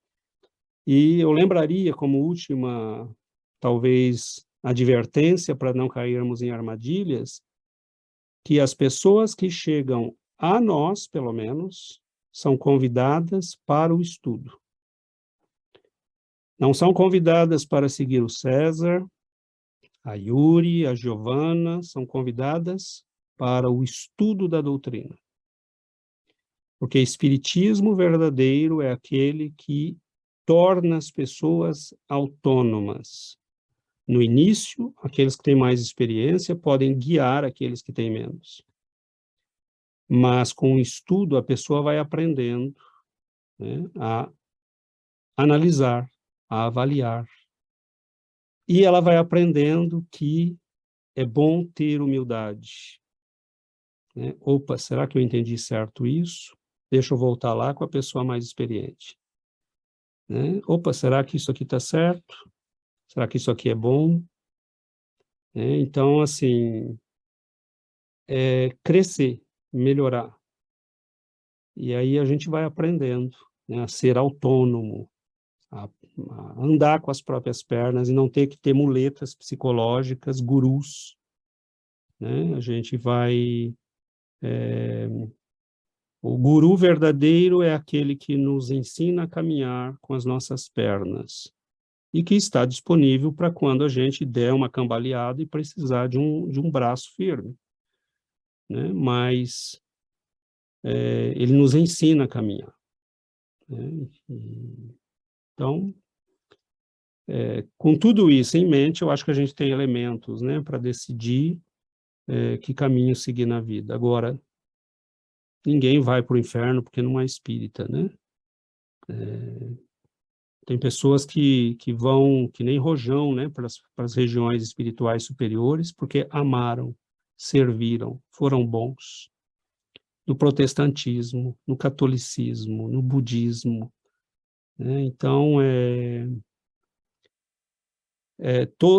e eu lembraria como última, talvez, advertência para não cairmos em armadilhas, que as pessoas que chegam a nós, pelo menos, são convidadas para o estudo. Não são convidadas para seguir o César, a Yuri, a Giovana, são convidadas para o estudo da doutrina. Porque espiritismo verdadeiro é aquele que torna as pessoas autônomas. No início, aqueles que têm mais experiência podem guiar aqueles que têm menos. Mas com o estudo, a pessoa vai aprendendo, né, a analisar, a avaliar. E ela vai aprendendo que é bom ter humildade. Né? Opa, será que eu entendi certo isso? Deixa eu voltar lá com a pessoa mais experiente. Né? Opa, será que isso aqui está certo? Será que isso aqui é bom? Então, assim, crescer, melhorar. E aí a gente vai aprendendo, né, a ser autônomo, a andar com as próprias pernas e não ter que ter muletas psicológicas, gurus. Né? A gente vai... O guru verdadeiro é aquele que nos ensina a caminhar com as nossas pernas e que está disponível para quando a gente der uma cambaleada e precisar de um braço firme. Né? Mas ele nos ensina a caminhar. Né? Então, com tudo isso em mente, eu acho que a gente tem elementos, né, para decidir que caminho seguir na vida. Agora, ninguém vai para o inferno porque não é espírita, né? Tem pessoas que vão, que nem Rojão, né, para as regiões espirituais superiores, porque amaram, serviram, foram bons. No protestantismo, no catolicismo, no budismo. Né? Então,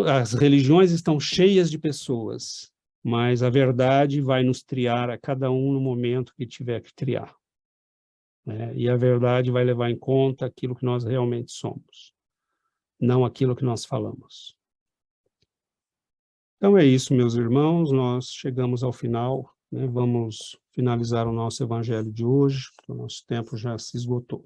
as religiões estão cheias de pessoas, mas a verdade vai nos triar a cada um no momento que tiver que triar. Né? E a verdade vai levar em conta aquilo que nós realmente somos, não aquilo que nós falamos. Então é isso, meus irmãos, nós chegamos ao final, né? Vamos finalizar o nosso evangelho de hoje, porque o nosso tempo já se esgotou.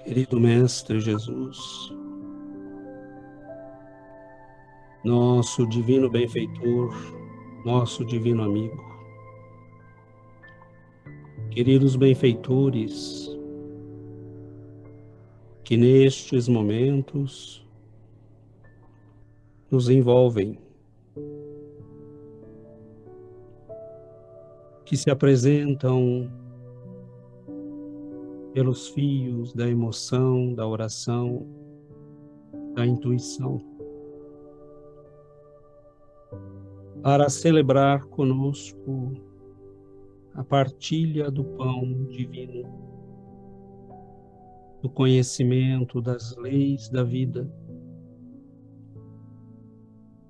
Querido Mestre Jesus, nosso divino benfeitor, nosso divino amigo, queridos benfeitores, que nestes momentos nos envolvem, que se apresentam pelos fios da emoção, da oração, da intuição, para celebrar conosco a partilha do pão divino, do conhecimento das leis da vida.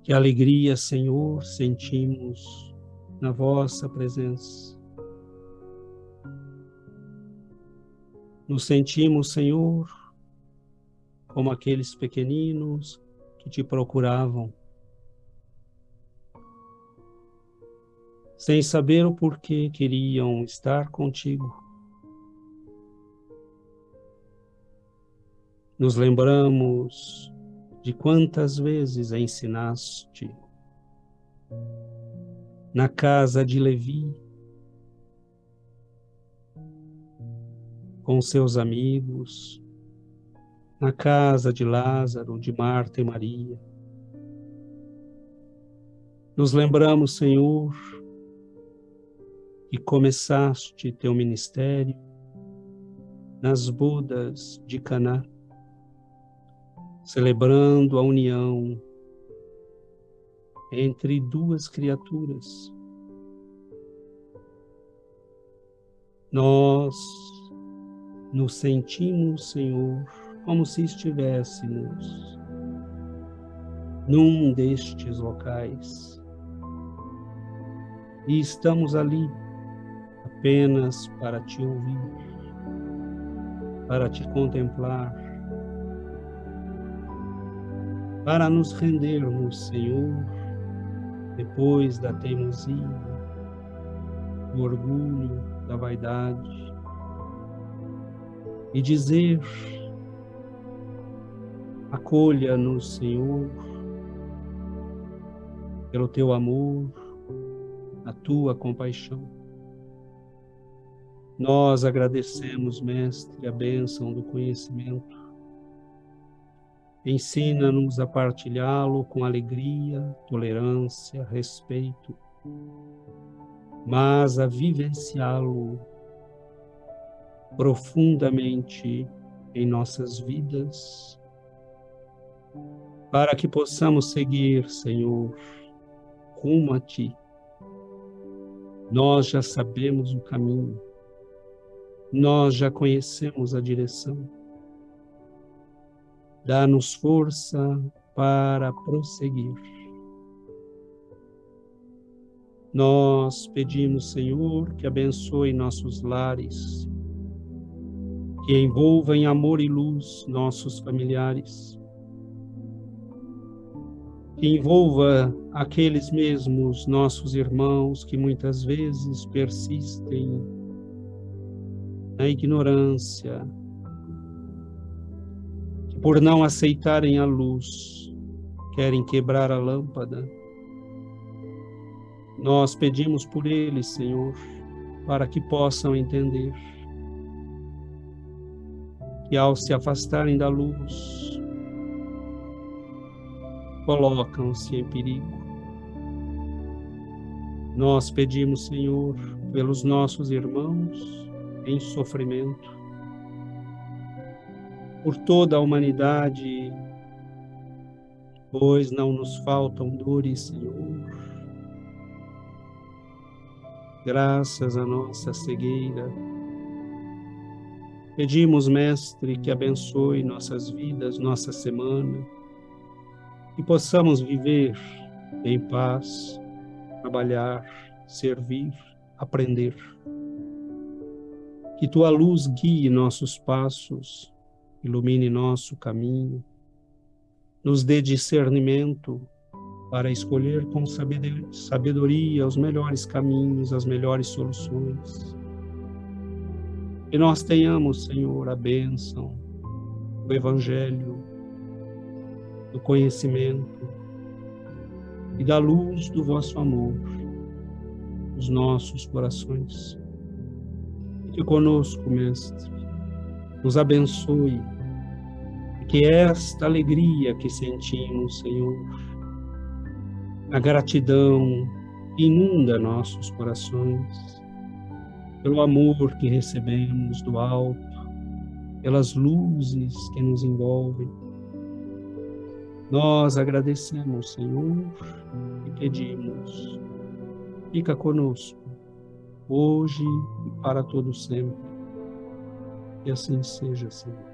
Que alegria, Senhor, sentimos na vossa presença. Nos sentimos, Senhor, como aqueles pequeninos que te procuravam, sem saber o porquê queriam estar contigo. Nos lembramos de quantas vezes a ensinaste na casa de Levi, com seus amigos, na casa de Lázaro, de Marta e Maria. Nos lembramos, Senhor, que começaste teu ministério nas bodas de Caná, celebrando a união entre duas criaturas. Nós nos sentimos, Senhor, como se estivéssemos num destes locais. E estamos ali apenas para te ouvir, para te contemplar, para nos rendermos, Senhor, depois da teimosia, do orgulho, da vaidade, e dizer: acolha-nos, Senhor, pelo teu amor, a tua compaixão. Nós agradecemos, Mestre, a bênção do conhecimento. Ensina-nos a partilhá-lo com alegria, tolerância, respeito, mas a vivenciá-lo profundamente em nossas vidas, para que possamos seguir, Senhor, rumo a Ti. Nós já sabemos o caminho, nós já conhecemos a direção. Dá-nos força para prosseguir. Nós pedimos, Senhor, que abençoe nossos lares, que envolva em amor e luz nossos familiares, que envolva aqueles mesmos nossos irmãos que muitas vezes persistem na ignorância, que por não aceitarem a luz, querem quebrar a lâmpada. Nós pedimos por eles, Senhor, para que possam entender que ao se afastarem da luz, colocam-se em perigo. Nós pedimos, Senhor, pelos nossos irmãos em sofrimento, por toda a humanidade, pois não nos faltam dores, Senhor, graças à nossa cegueira. Pedimos, Mestre, que abençoe nossas vidas, nossa semana, que possamos viver em paz, trabalhar, servir, aprender. Que Tua luz guie nossos passos, ilumine nosso caminho, nos dê discernimento para escolher com sabedoria os melhores caminhos, as melhores soluções. Que nós tenhamos, Senhor, a bênção do Evangelho, do conhecimento e da luz do vosso amor nos nossos corações. Fique conosco, Mestre, nos abençoe, que esta alegria que sentimos, Senhor, a gratidão que inunda nossos corações, pelo amor que recebemos do alto, pelas luzes que nos envolvem. Nós agradecemos, Senhor, e pedimos, fica conosco, hoje e para todo sempre. E assim seja, Senhor.